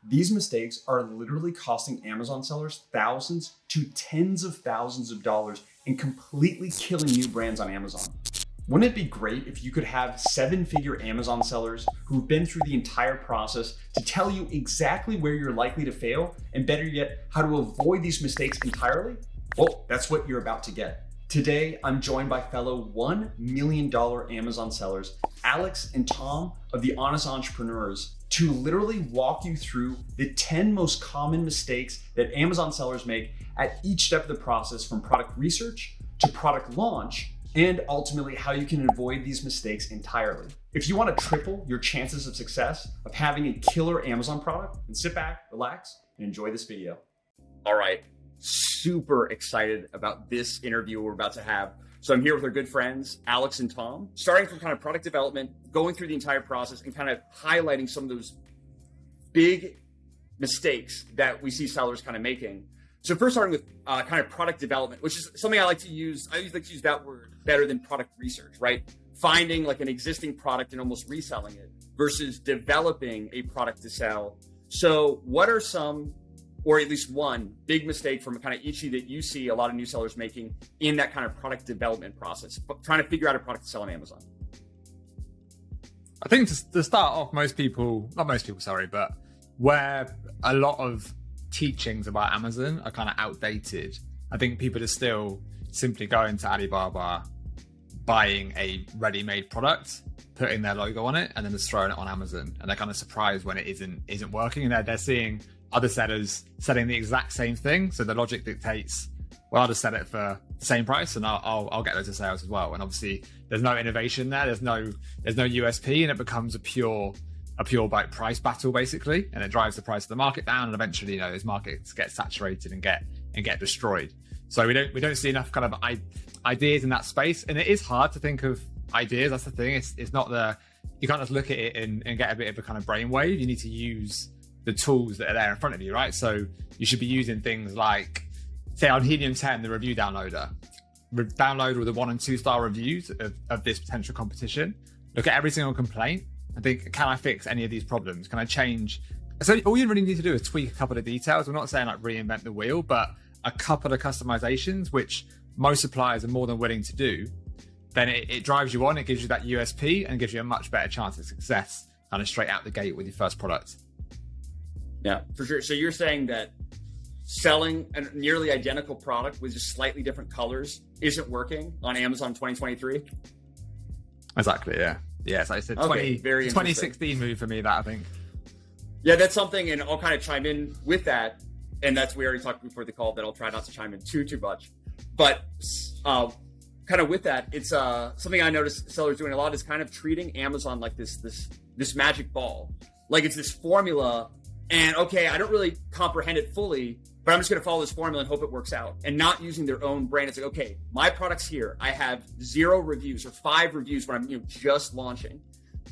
These mistakes are literally costing Amazon sellers thousands to tens of thousands of dollars and completely killing new brands on Amazon. Wouldn't it be great if you could have 7-figure Amazon sellers who've been through the entire process to tell you exactly where you're likely to fail, and better yet, how to avoid these mistakes entirely? Well, that's what you're about to get. Today, I'm joined by fellow $1 million Amazon sellers, Alex and Tom of The Honest Entrepreneurs, to literally walk you through the 10 most common mistakes that Amazon sellers make at each step of the process, from product research to product launch, and ultimately how you can avoid these mistakes entirely. If you want to triple your chances of success of having a killer Amazon product, then sit back, relax, and enjoy this video. All right, super excited about this interview we're about to have. So I'm here with our good friends, Alex and Tom, starting from kind of product development, going through the entire process and kind of highlighting some of those big mistakes that we see sellers kind of making. So first, starting with kind of product development, which is something I like to use. I usually like to use that word better than product research, right? Finding like an existing product and almost reselling it versus developing a product to sell. So what are some, or at least one big mistake from kind of each that you see a lot of new sellers making in that kind of product development process, trying to figure out a product to sell on Amazon? I think to start off, but where a lot of teachings about Amazon are kind of outdated. I think people are still simply going to Alibaba, buying a ready-made product, putting their logo on it, and then just throwing it on Amazon. And they're kind of surprised when it isn't working. And they're seeing other sellers selling the exact same thing. So the logic dictates, well, I'll just sell it for the same price and I'll get those to sales as well. And obviously there's no innovation there. There's no USP, and it becomes a pure like price battle basically. And it drives the price of the market down. And eventually, those markets get saturated and get destroyed. So we don't see enough kind of ideas in that space. And it is hard to think of ideas. That's the thing. It's not you can't just look at it and get a bit of a kind of brainwave. You need to use the tools that are there in front of you, right? So you should be using things like, say on Helium 10, the review downloader. Download all the 1 and 2 star reviews of this potential competition. Look at every single complaint and think, can I fix any of these problems? Can I change? So all you really need to do is tweak a couple of details. We're not saying like reinvent the wheel, but a couple of customizations, which most suppliers are more than willing to do. Then it drives you on, it gives you that USP and gives you a much better chance of success kind of straight out the gate with your first product. Yeah, for sure. So you're saying that selling a nearly identical product with just slightly different colors isn't working on Amazon 2023? Exactly, yeah. Yes, I said 2016 move for me, that I think. Yeah, that's something, and I'll kind of chime in with that. And that's, we already talked before the call, that I'll try not to chime in too much. But kind of with that, it's something I noticed sellers doing a lot is kind of treating Amazon like this magic ball. Like it's this formula, and okay, I don't really comprehend it fully, but I'm just going to follow this formula and hope it works out, and not using their own brand. It's like, okay, my product's here. I have 0 reviews or 5 reviews when I'm just launching,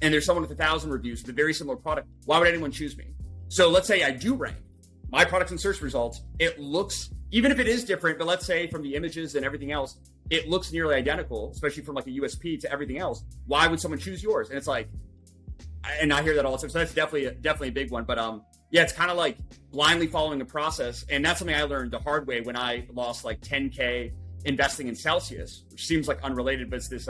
and there's someone with 1,000 reviews with a very similar product. Why would anyone choose me? So let's say I do rank. My product in search results, it looks, even if it is different, but let's say from the images and everything else, it looks nearly identical, especially from like a USP to everything else. Why would someone choose yours? And it's like, and I hear that all the time. So that's definitely a big one. But yeah, it's kind of like blindly following the process. And that's something I learned the hard way when I lost like 10K investing in Celsius, which seems like unrelated, but it's this,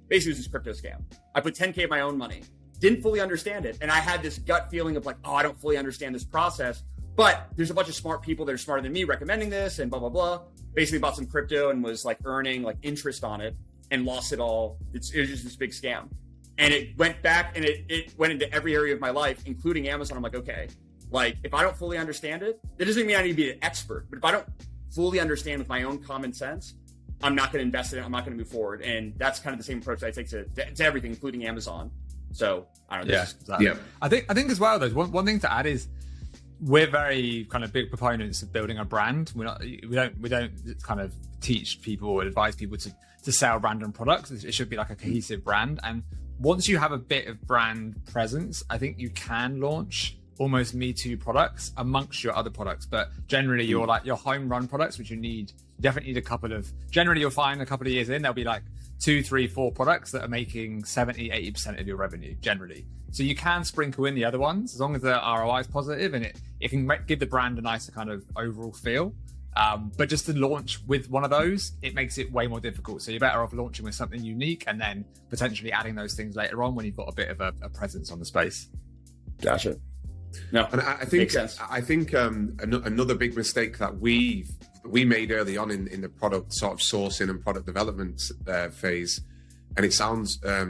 basically it's this crypto scam. I put 10K of my own money, didn't fully understand it. And I had this gut feeling of like, oh, I don't fully understand this process. But there's a bunch of smart people that are smarter than me recommending this and blah, blah, blah. Basically bought some crypto and was like earning like interest on it and lost it all. It was just this big scam. And it went back and it went into every area of my life, including Amazon. I'm like, okay, like if I don't fully understand it, that doesn't mean I need to be an expert. But if I don't fully understand with my own common sense, I'm not going to invest in it. I'm not going to move forward. And that's kind of the same approach I take to everything, including Amazon. So I don't know. Yeah. I think as well, though, one thing to add is, we're very kind of big proponents of building a brand. We don't kind of teach people or advise people to sell random products. It should be like a cohesive brand. And once you have a bit of brand presence, I think you can launch almost Me Too products amongst your other products. But generally, your home run products, which you definitely need a couple of. Generally, you'll find a couple of years in, there'll be like 2, 3, 4 products that are making 70-80% of your revenue generally. So you can sprinkle in the other ones as long as the ROI is positive and it can give the brand a nicer kind of overall feel. But just to launch with one of those, it makes it way more difficult. So you're better off launching with something unique and then potentially adding those things later on when you've got a bit of a presence on the space. Gotcha. No, and I think another big mistake that we made early on in the product sort of sourcing and product development phase, and it sounds a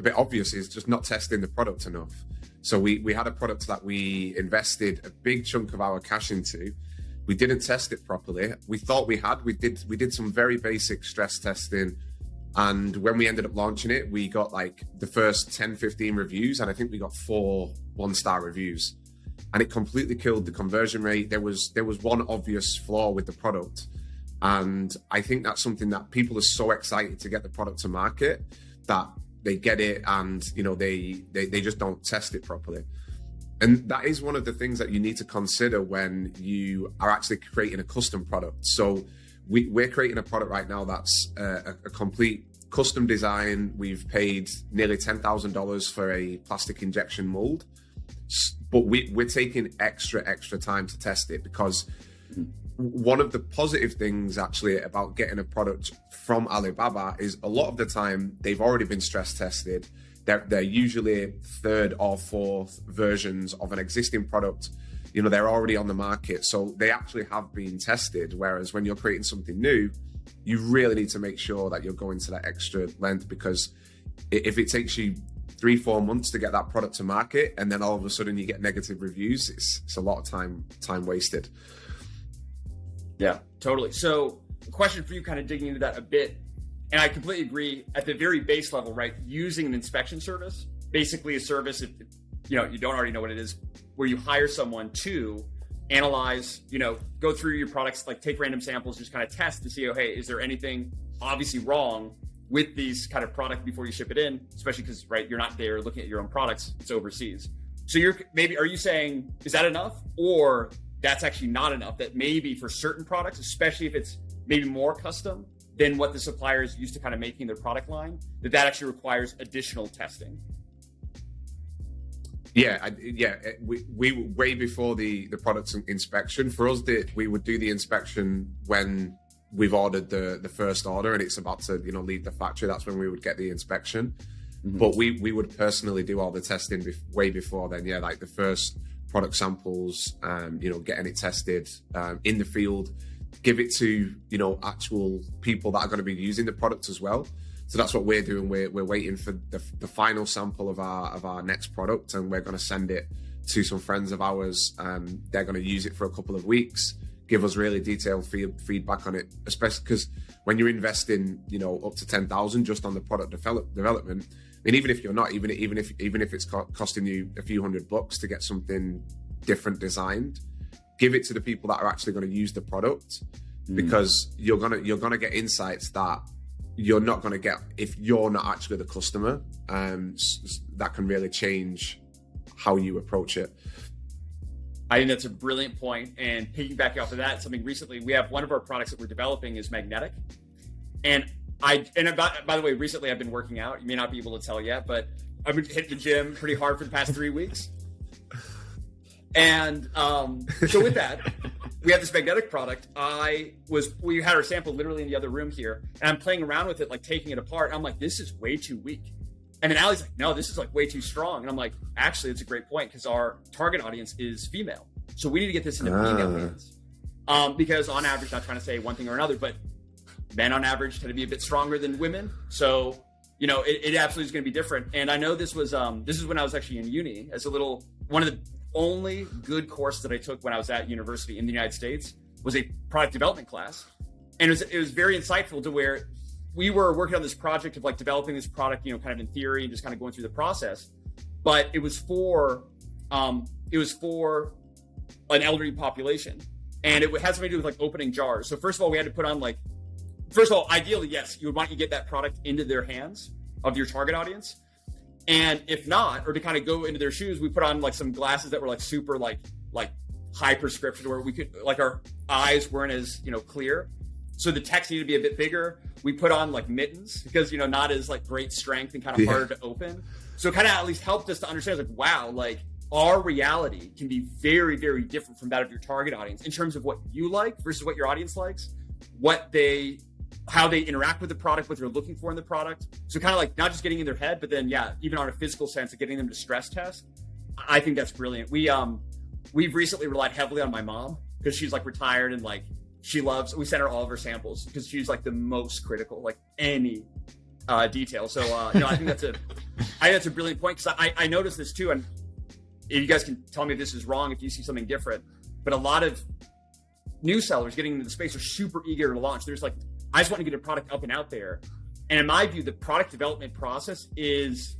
bit obvious, is just not testing the product enough. So we had a product that we invested a big chunk of our cash into. We didn't test it properly. We thought we had. We did some very basic stress testing. And when we ended up launching it, we got like the first 10, 15 reviews. And I think we got 4 1-star reviews. And it completely killed the conversion rate. There was one obvious flaw with the product. And I think that's something that people are so excited to get the product to market that they get it and, you know, they just don't test it properly. And that is one of the things that you need to consider when you are actually creating a custom product. So we're creating a product right now that's a complete custom design. We've paid nearly $10,000 for a plastic injection mold, but we're taking extra time to test it, because one of the positive things actually about getting a product from Alibaba is a lot of the time they've already been stress tested. They're usually 3rd or 4th versions of an existing product. You know, they're already on the market. So they actually have been tested. Whereas when you're creating something new, you really need to make sure that you're going to that extra length, because if it takes you 3-4 months to get that product to market and then all of a sudden you get negative reviews, it's a lot of time wasted. Yeah, totally. So a question for you, kind of digging into that a bit. And I completely agree at the very base level, right? Using an inspection service, basically a service, if you know, you don't already know what it is, where you hire someone to analyze, you know, go through your products, like take random samples, just kind of test to see, oh, hey, is there anything obviously wrong with these kind of product before you ship it in, especially because, right, you're not there looking at your own products, it's overseas. So are you saying, is that enough? Or that's actually not enough, that maybe for certain products, especially if it's maybe more custom than what the supplier is used to kind of making their product line, that actually requires additional testing? We way before the product inspection. For us, we would do the inspection when we've ordered the first order and it's about to, you know, leave the factory. That's when we would get the inspection. Mm-hmm. But we would personally do all the testing way before then. Yeah, like the first product samples, you know, getting it tested in the field, give it to, you know, actual people that are going to be using the product as well. So that's what we're doing. We're waiting for the final sample of our next product, and we're going to send it to some friends of ours. They're going to use it for a couple of weeks, give us really detailed feedback on it, especially because when you're investing, you know, up to 10,000 just on the product development, I mean, even if you're not, even if it's costing you a few $100 to get something different designed, give it to the people that are actually going to use the product, because you're gonna get insights that you're not going to get if you're not actually the customer. That can really change how you approach it. I think that's a brilliant point. And piggybacking off of that, something recently, we have one of our products that we're developing is magnetic. And by the way, recently I've been working out. You may not be able to tell yet, but I've been hitting the gym pretty hard for the past 3 weeks. And so with that, we have this magnetic product. We had our sample literally in the other room here, and I'm playing around with it, like taking it apart. And I'm like, this is way too weak. And then Allie's like, no, this is like way too strong. And I'm like, actually, it's a great point, because our target audience is female. So we need to get this into female hands. Because on average, not trying to say one thing or another, but men on average tend to be a bit stronger than women. So, you know, it absolutely is going to be different. And I know this is when I was actually in uni as one of the only good course that I took when I was at university in the United States was a product development class. And it was very insightful, to where we were working on this project of like developing this product, you know, kind of in theory and just kind of going through the process. But it was for an elderly population. And it had something to do with like opening jars. So first of all, we had to put on ideally, yes, you would want to get that product into their hands of your target audience. And if not, or to kind of go into their shoes, we put on like some glasses that were like super like high prescription, where we could, like, our eyes weren't as, you know, clear. so the text needed to be a bit bigger. We put on like mittens because, not as like great strength and kind of harder to open. So it kind of at least helped us to understand like, wow, like our reality can be very, very different from that of your target audience in terms of what you like versus what your audience likes, how they interact with the product, what they're looking for in the product. So kind of like not just getting in their head, but then even on a physical sense of getting them to stress test. I think that's brilliant. We've recently relied heavily on my mom because she's like retired and like we sent her all of her samples because she's like the most critical, like any detail. So I think that's a brilliant point because I noticed this too, and you guys can tell me if this is wrong if you see something different. But a lot of new sellers getting into the space are super eager to launch. There's like, I just want to get a product up and out there. And in my view, the product development process it's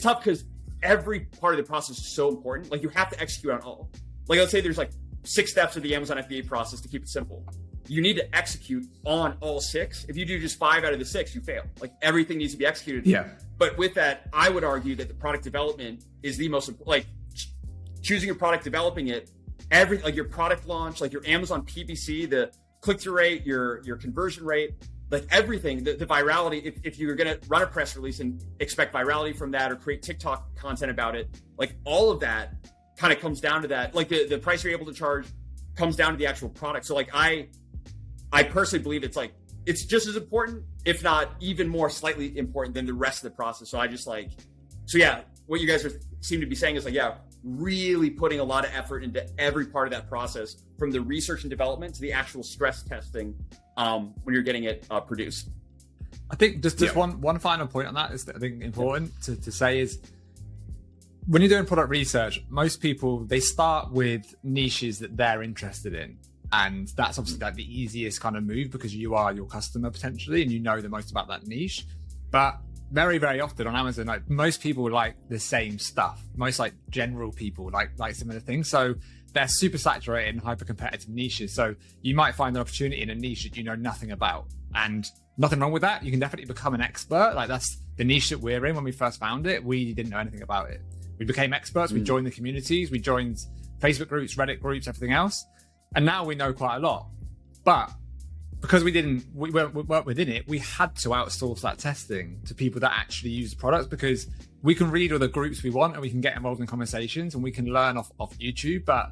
tough because every part of the process is so important. Like you have to execute on all. Like let's say there's like 6 steps of the Amazon FBA process to keep it simple. You need to execute on all 6. If you do just 5 out of the 6, you fail. Like everything needs to be executed. Yeah. But with that, I would argue that the product development is the most important. Like choosing your product, developing it, like your product launch, like your Amazon PPC, the click-through rate, your conversion rate, like everything, the virality. If you're going to run a press release and expect virality from that or create TikTok content about it, like all of that kind of comes down to that. Like the price you're able to charge comes down to the actual product. So like I personally believe it's just as important, if not even more slightly important than the rest of the process. So what you guys seem to be saying is like, really putting a lot of effort into every part of that process, from the research and development to the actual stress testing when you're getting it produced. I think just one final point on that is that I think important to say is when you're doing product research, most people, they start with niches that they're interested in. And that's obviously like the easiest kind of move because you are your customer potentially and you know the most about that niche. But very, very often on Amazon, like most people like the same stuff. Most like general people like similar things. So they're super saturated in hyper competitive niches. So you might find an opportunity in a niche that you know nothing about, and nothing wrong with that. You can definitely become an expert. Like that's the niche that we're in. When we first found it, we didn't know anything about it. We became experts. We joined the communities. We joined Facebook groups, Reddit groups, everything else. And now we know quite a lot. But because we weren't within it, we had to outsource that testing to people that actually use the products, because we can read all the groups we want and we can get involved in conversations and we can learn off YouTube. But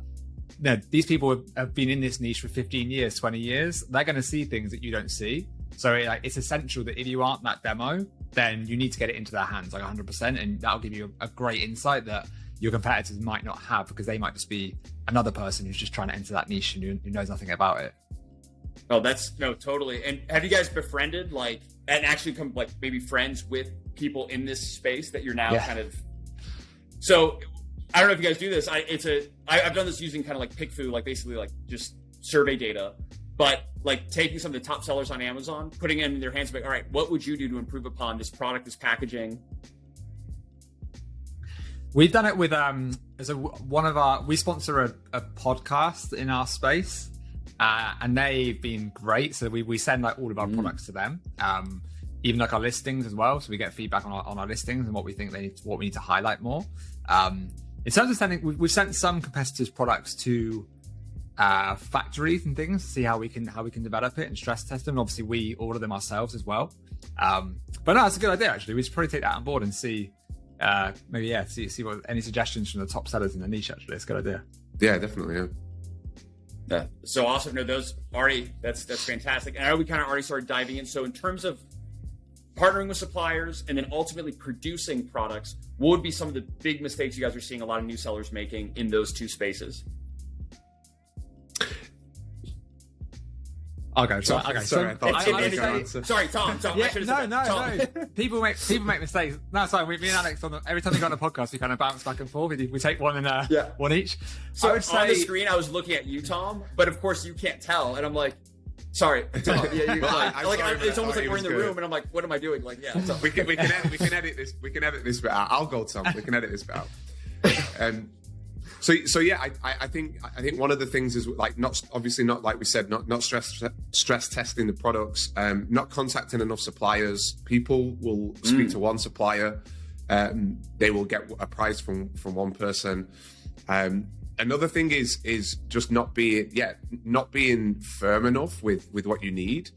these people have been in this niche for 15 years, 20 years. They're going to see things that you don't see. So it's essential that if you aren't that demo, then you need to get it into their hands like 100%. And that'll give you a great insight that your competitors might not have, because they might just be another person who's just trying to enter that niche and who knows nothing about it. Oh, totally. And have you guys befriended and actually come maybe friends with people in this space that you're now kind of? So I don't know if you guys do this. I've done this using kind of like PickFu, basically just survey data, but taking some of the top sellers on Amazon, putting it in their hands, all right, what would you do to improve upon this product, this packaging? We've done it with we sponsor a podcast in our space. And they've been great. So we send all of our products to them, even our listings as well. So we get feedback on our listings and what we think what we need to highlight more. In terms of sending, we've sent some competitors' products to factories and things to see how we can develop it and stress test them. And obviously, we order them ourselves as well. But no, it's a good idea actually. We should probably take that on board and see see what any suggestions from the top sellers in the niche. Actually, it's a good idea. Yeah, definitely. Yeah. Yeah. So awesome. No, those already, that's fantastic. And I know we kind of already started diving in. So in terms of partnering with suppliers and then ultimately producing products, what would be some of the big mistakes you guys are seeing a lot of new sellers making in those two spaces? I'll go. Sorry, Tom. No. People make mistakes. No, sorry. Me and Alex, every time we go on a podcast, we kind of bounce back and forth. We take one one each. So on the screen, I was looking at you, Tom, but of course you can't tell, and I'm like, sorry, Tom. It's almost like we're in the room, and I'm like, what am I doing? Tom. We can edit this. We can edit this bit out. I'll go, Tom. We can edit this bit out. So yeah, I think one of the things is not like we said, not stress testing the products, not contacting enough suppliers. People will speak to one supplier, they will get a price from one person. Another thing is just not being firm enough with what you need.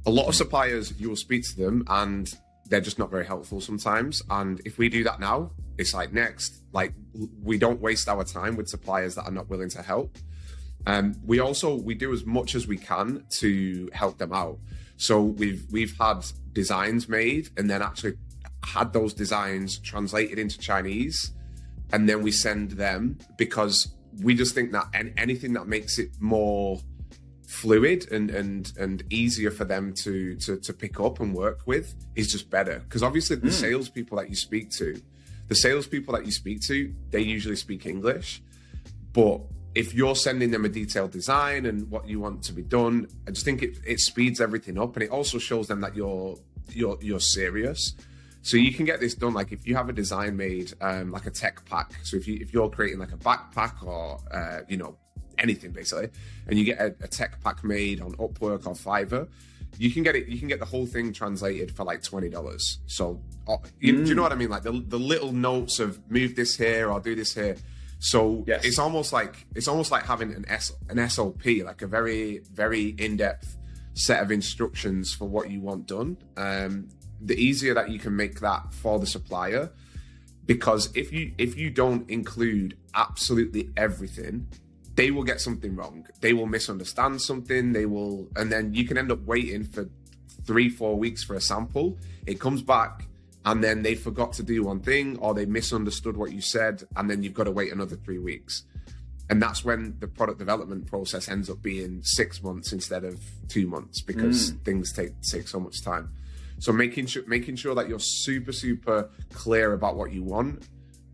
A lot of suppliers, you will speak to them and they're just not very helpful sometimes. And if we do that now, it's like next, like we don't waste our time with suppliers that are not willing to help. We do as much as we can to help them out. So we've had designs made and then actually had those designs translated into Chinese, and then we send them, because we just think that anything that makes it more fluid and easier for them to pick up and work with is just better. Because obviously the salespeople that you speak to, they usually speak English. But if you're sending them a detailed design and what you want to be done, I just think it speeds everything up, and it also shows them that you're serious. So you can get this done, like if you have a design made, like a tech pack. So if you're creating like a backpack or anything basically, and you get a tech pack made on Upwork or Fiverr, you can get the whole thing translated for like $20. So do you know what I mean? Like the little notes of move this here or do this here. So yes. It's almost like having an SOP, like a very, very in-depth set of instructions for what you want done. The easier that you can make that for the supplier, because if you don't include absolutely everything, they will get something wrong. They will misunderstand something. And then you can end up waiting for 3-4 weeks for a sample. It comes back, and then they forgot to do one thing, or they misunderstood what you said, and then you've got to wait another 3 weeks. And that's when the product development process ends up being 6 months instead of 2 months, because things take so much time. So making sure that you're super, super clear about what you want,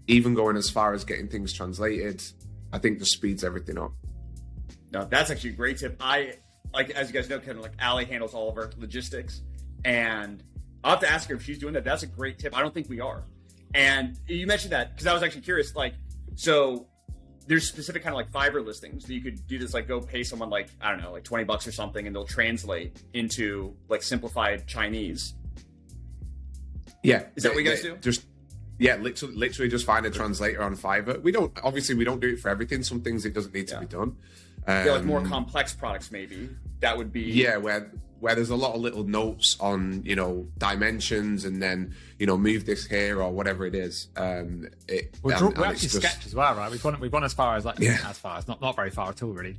even going as far as getting things translated, I think just speeds everything up. No, that's actually a great tip. As you guys know, kind of like Ali handles all of our logistics, and I'll have to ask her if she's doing that. That's a great tip. I don't think we are. And you mentioned that because I was actually curious, like, so there's specific kind of like Fiverr listings that you could do this, like go pay someone like, I don't know, like $20 or something, and they'll translate into like simplified Chinese. Yeah. Is that what you guys do? Literally just find a translator on Fiverr. We don't do it for everything. Some things it doesn't need to be done. Like more complex products, maybe that would be. Yeah, where there's a lot of little notes on, dimensions, and then, move this here or whatever it is. We actually sketch as well, right? We've gone as far as not very far at all, really.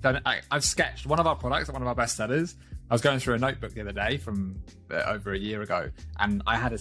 I've sketched one of our products, one of our best sellers. I was going through a notebook the other day from over a year ago, and I had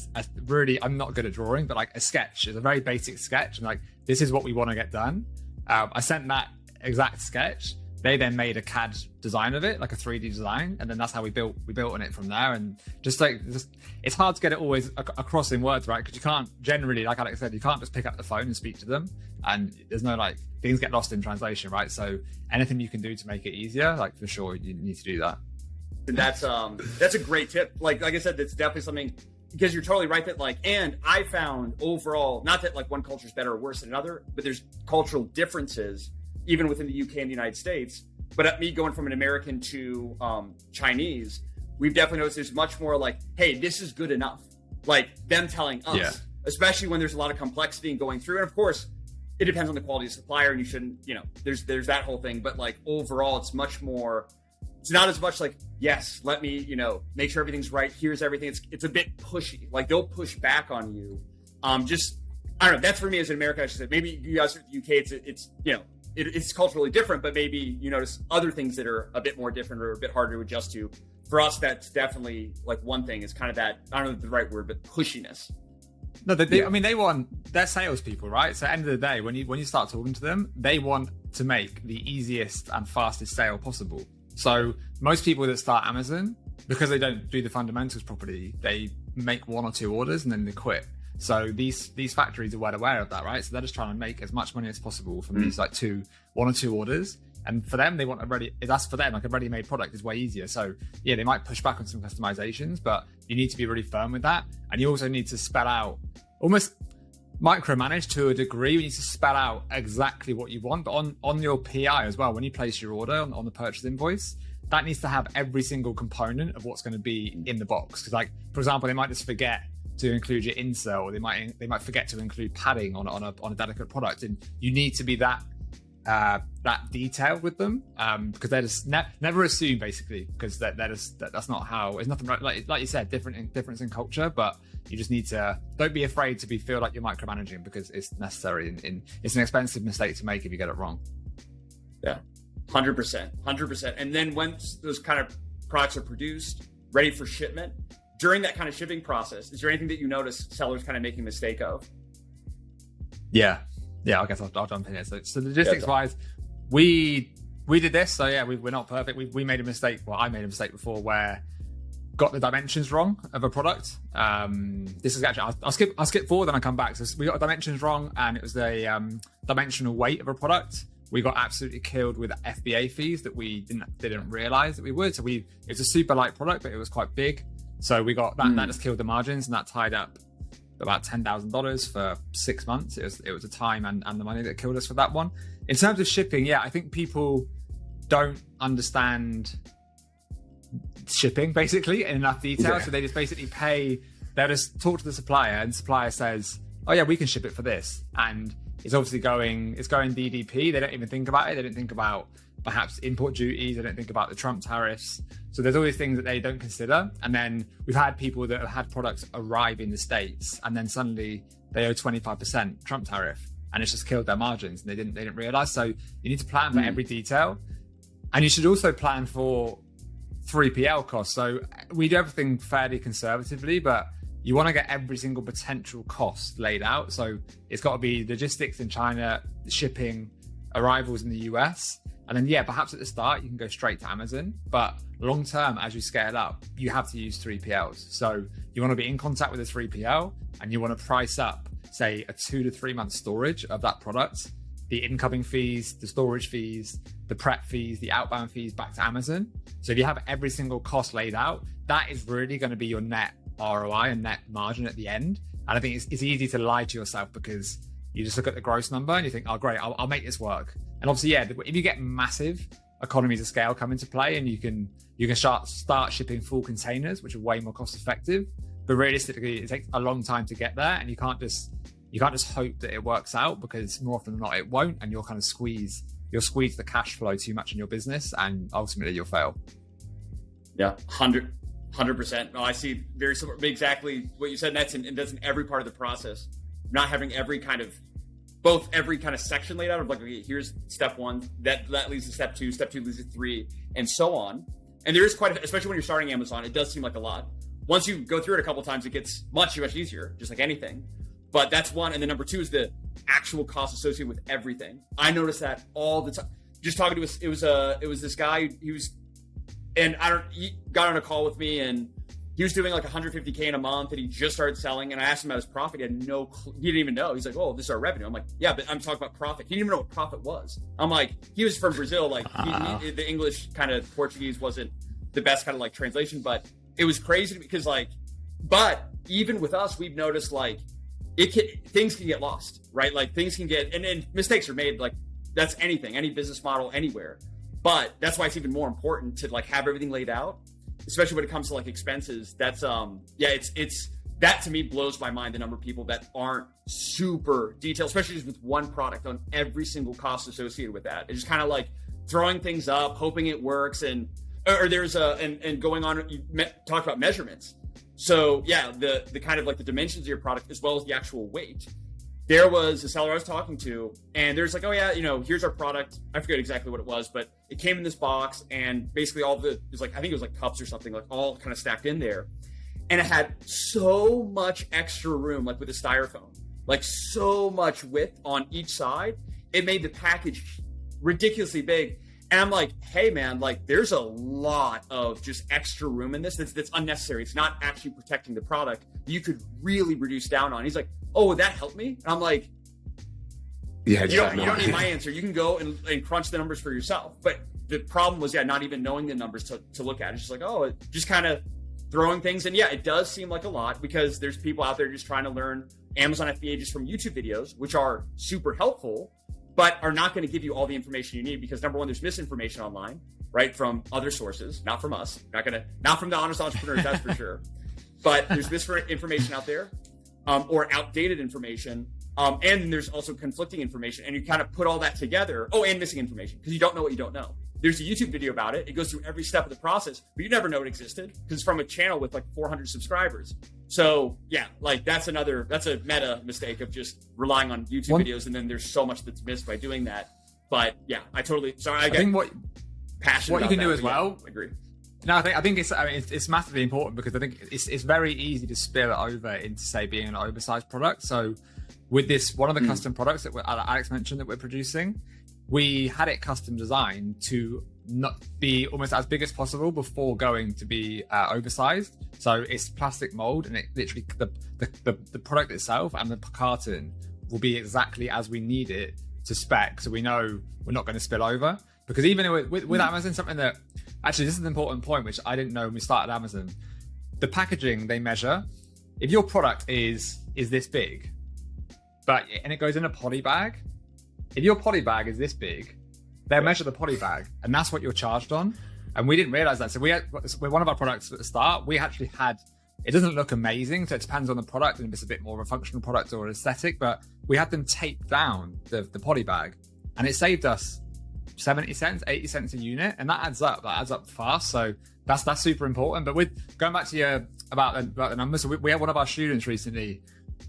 I'm not good at drawing, but like a sketch is a very basic sketch, and like, this is what we want to get done. I sent that exact sketch. They then made a CAD design of it, like a 3D design, and then that's how we built on it from there. And just it's hard to get it always across in words, right? Because you can't generally, like Alex said, you can't just pick up the phone and speak to them, and there's no things get lost in translation, right? So anything you can do to make it easier, like for sure, you need to do that. And that's a great tip. Like I said, that's definitely something, because you're totally right that and I found overall, not that like one culture is better or worse than another, but there's cultural differences even within the UK and the United States. But at me going from an American to Chinese, we've definitely noticed there's much more like, hey, this is good enough. Like them telling us, especially when there's a lot of complexity and going through. And of course, it depends on the quality of the supplier, and you shouldn't, there's that whole thing. But like overall, it's not as much like, yes, let me, make sure everything's right. Here's everything. It's a bit pushy. Like they'll push back on you. I don't know. That's for me as an American. I should say, maybe you guys are in the UK. It's culturally different, but maybe you notice other things that are a bit more different or a bit harder to adjust to. For us, that's definitely like one thing is kind of that, I don't know the right word, but pushiness. No, they want, they're salespeople, right? So at the end of the day, when you start talking to them, they want to make the easiest and fastest sale possible. So most people that start Amazon, because they don't do the fundamentals properly, they make 1 or 2 orders and then they quit. So these factories are well aware of that, right? So they're just trying to make as much money as possible from these 1 or 2 orders. And for them, they want that's for them, like a ready-made product is way easier. So yeah, they might push back on some customizations, but you need to be really firm with that. And you also need to spell out, almost micromanage to a degree. You need to spell out exactly what you want, but on your PI as well, when you place your order on the purchase invoice, that needs to have every single component of what's going to be in the box. Because like, for example, they might just forget to include your insert, or they might forget to include padding on a delicate product, and you need to be that that detailed with them, because they're just never assume, basically, because that's not how. It's nothing like you said, difference in culture, but you just need to don't be afraid to feel like you're micromanaging, because it's necessary. It's an expensive mistake to make if you get it wrong. Yeah, 100%. And then once those kind of products are produced, ready for shipment, during that kind of shipping process, is there anything that you notice sellers kind of making a mistake of? Yeah, I guess I'll jump in here. So logistics wise, we did this. So yeah, we're not perfect. We made a mistake. Well, I made a mistake before where got the dimensions wrong of a product. This is actually I'll skip forward and I'll come back. So we got dimensions wrong, and it was the dimensional weight of a product. We got absolutely killed with FBA fees that we didn't realize that we would. So it's a super light product, but it was quite big. So we got that. That just killed the margins, and that tied up about $10,000 for 6 months. It was the time and the money that killed us for that one. In terms of shipping, yeah, I think people don't understand shipping basically in enough detail. Yeah. So they just basically they'll just talk to the supplier, and the supplier says, oh yeah, we can ship it for this. And it's obviously going DDP. They don't even think about it. They don't think about perhaps import duties. They don't think about the Trump tariffs. So there's all these things that they don't consider. And then we've had people that have had products arrive in the States, and then suddenly they owe 25% Trump tariff, and it's just killed their margins, and they didn't realize. So you need to plan for every detail, and you should also plan for 3PL costs. So we do everything fairly conservatively, but you want to get every single potential cost laid out. So it's got to be logistics in China, shipping, arrivals in the US. And then, yeah, perhaps at the start, you can go straight to Amazon. But long term, as you scale up, you have to use 3PLs. So you want to be in contact with a 3PL, and you want to price up, say, a 2 to 3 month storage of that product, the incoming fees, the storage fees, the prep fees, the outbound fees back to Amazon. So if you have every single cost laid out, that is really going to be your net ROI and net margin at the end. And I think it's easy to lie to yourself, because you just look at the gross number and you think, oh great, I'll make this work. And obviously, yeah, if you get massive economies of scale come into play, and you can start shipping full containers, which are way more cost effective. But realistically, it takes a long time to get there, and you can't just hope that it works out, because more often than not it won't, and you'll squeeze the cash flow too much in your business, and ultimately you'll fail. Yeah, 100%. No, I see very similar, exactly what you said. And that's in every part of the process. Not having every kind of section laid out of like, okay, here's step 1, that leads to step 2 leads to 3, and so on. And there is especially when you're starting Amazon, it does seem like a lot. Once you go through it a couple of times, it gets much easier, just like anything. But that's one. And then number 2 is the actual cost associated with everything. I notice that all the time. Just talking to us, it was this guy. He got on a call with me, and he was doing like $150K in a month, and he just started selling. And I asked him about his profit. He had no clue. He didn't even know. He's like, "Oh, this is our revenue." I'm like, "Yeah, but I'm talking about profit." He didn't even know what profit was. I'm like, he was from Brazil. Like the English kind of Portuguese wasn't the best kind of like translation, but it was crazy because but even with us, we've noticed like things can get lost, right? Like things can get, and mistakes are made. Like that's anything, any business model, anywhere. But that's why it's even more important to like have everything laid out, especially when it comes to like expenses. That's it's that to me blows my mind, the number of people that aren't super detailed, especially just with one product, on every single cost associated with that. It's just kind of like throwing things up, hoping it works, and going on. You talked about measurements. So yeah, the kind of like the dimensions of your product as well as the actual weight. There was a seller I was talking to, and there's like, oh yeah, here's our product. I forget exactly what it was, but it came in this box, and basically I think it was like cups or something, like all kind of stacked in there. And it had so much extra room, like with a styrofoam, like so much width on each side. It made the package ridiculously big. And I'm like, hey man, like there's a lot of just extra room in this that's unnecessary. It's not actually protecting the product. You could really reduce down on. He's like, oh, would that help me? And I'm like, yeah, you don't need my answer. You can go and crunch the numbers for yourself. But the problem was, not even knowing the numbers to look at. It's just like, oh, just kind of throwing things. And yeah, it does seem like a lot, because there's people out there just trying to learn Amazon FBA just from YouTube videos, which are super helpful, but are not going to give you all the information you need, because number one, there's misinformation online, right? From other sources, not from us, not from the honest entrepreneurs, that's for sure. But there's misinformation out there, or outdated information. And there's also conflicting information, and you kind of put all that together. Oh, and missing information because you don't know what you don't know. There's a YouTube video about it. It goes through every step of the process, but you never know it existed because it's from a channel with like 400 subscribers. So yeah, like that's a meta mistake of just relying on YouTube videos, and then there's so much that's missed by doing that. But yeah, I think what passionate. What you can do as well. I agree. No, I think it's massively important because I think it's very easy to spill it over into, say, being an oversized product. So with this, one of the custom products that Alex mentioned that we're producing, we had it custom designed to not be almost as big as possible before going to be oversized. So it's plastic mold, and it literally the product itself and the carton will be exactly as we need it to spec, so we know we're not going to spill over. Because even with Amazon, something that actually, this is an important point which I didn't know when we started Amazon. The packaging they measure, if your product is this big, and it goes in a poly bag. If your poly bag is this big, they measure the poly bag, and that's what you're charged on. And we didn't realize that. So with one of our products at the start, we actually had, it doesn't look amazing, so it depends on the product and if it's a bit more of a functional product or an aesthetic, but we had them tape down the poly bag, and it saved us 70 cents, 80 cents a unit, and that adds up fast. So that's super important. But with going back to about the numbers, so we had one of our students recently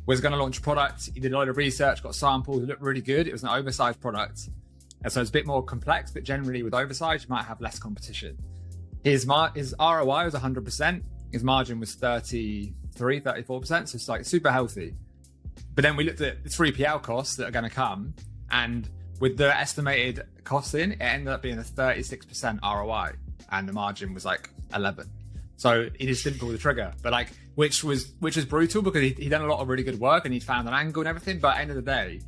was going to launch a product. He did a lot of research, got samples, it looked really good. It was an oversized product, and so it's a bit more complex, but generally with oversized you might have less competition. His ROI was 100%. His margin was 34%, so it's like super healthy. But then we looked at the 3PL costs that are going to come, and with the estimated costs in, it ended up being a 36% ROI, and the margin was like 11. So it is simple to trigger, but like which was brutal because he'd done a lot of really good work and he'd found an angle and everything. But at the end of the day,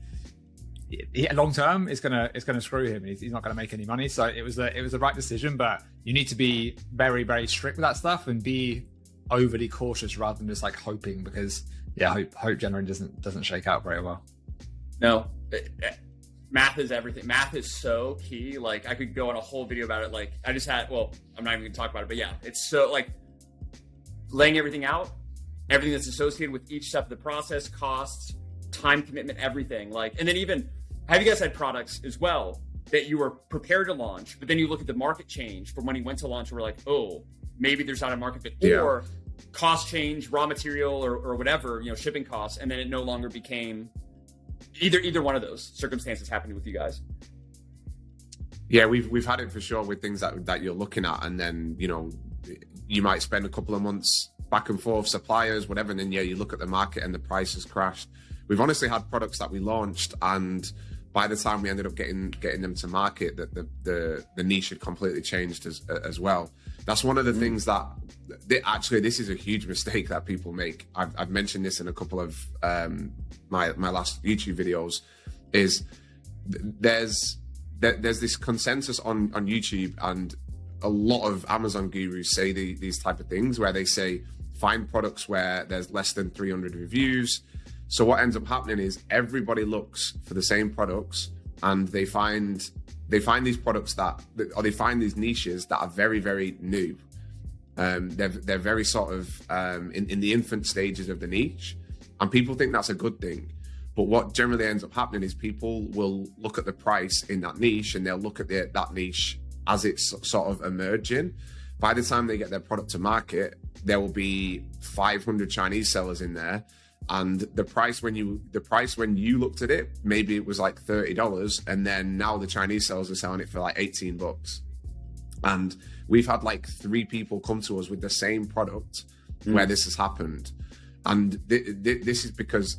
long term, it's gonna screw him. He's not gonna make any money. So it was the right decision, but you need to be very, very strict with that stuff and be overly cautious rather than just like hoping, because hope generally doesn't shake out very well. No. Math is everything. Math is so key. Like I could go on a whole video about it. Like I'm not even going to talk about it, but yeah, it's so like laying everything out, everything that's associated with each step of the process, costs, time commitment, everything. Like, and then even, have you guys had products as well that you were prepared to launch, but then you look at the market change from when you went to launch and we're like, oh, maybe there's not a market fit, or cost change, raw material or whatever, shipping costs. And then it no longer became either one of those circumstances happening with you guys. Yeah, we've had it for sure with things that you're looking at, and then you might spend a couple of months back and forth, suppliers, whatever, and then you look at the market and the price has crashed. We've honestly had products that we launched, and by the time we ended up getting them to market, that the niche had completely changed as well. That's one of the things that actually, this is a huge mistake that people make. I've mentioned this in a couple of my last YouTube videos. Is there's this consensus on YouTube, and a lot of Amazon gurus say these type of things where they say find products where there's less than 300 reviews. So what ends up happening is everybody looks for the same products, and they find these products or they find these niches that are very, very new. They're very sort of in the infant stages of the niche, and people think that's a good thing. But what generally ends up happening is people will look at the price in that niche, and they'll look at that niche as it's sort of emerging. By the time they get their product to market, there will be 500 Chinese sellers in there. And the price when you looked at it, maybe it was like $30, and then now the Chinese sellers are selling it for like $18. And we've had like 3 people come to us with the same product where this has happened. And this is because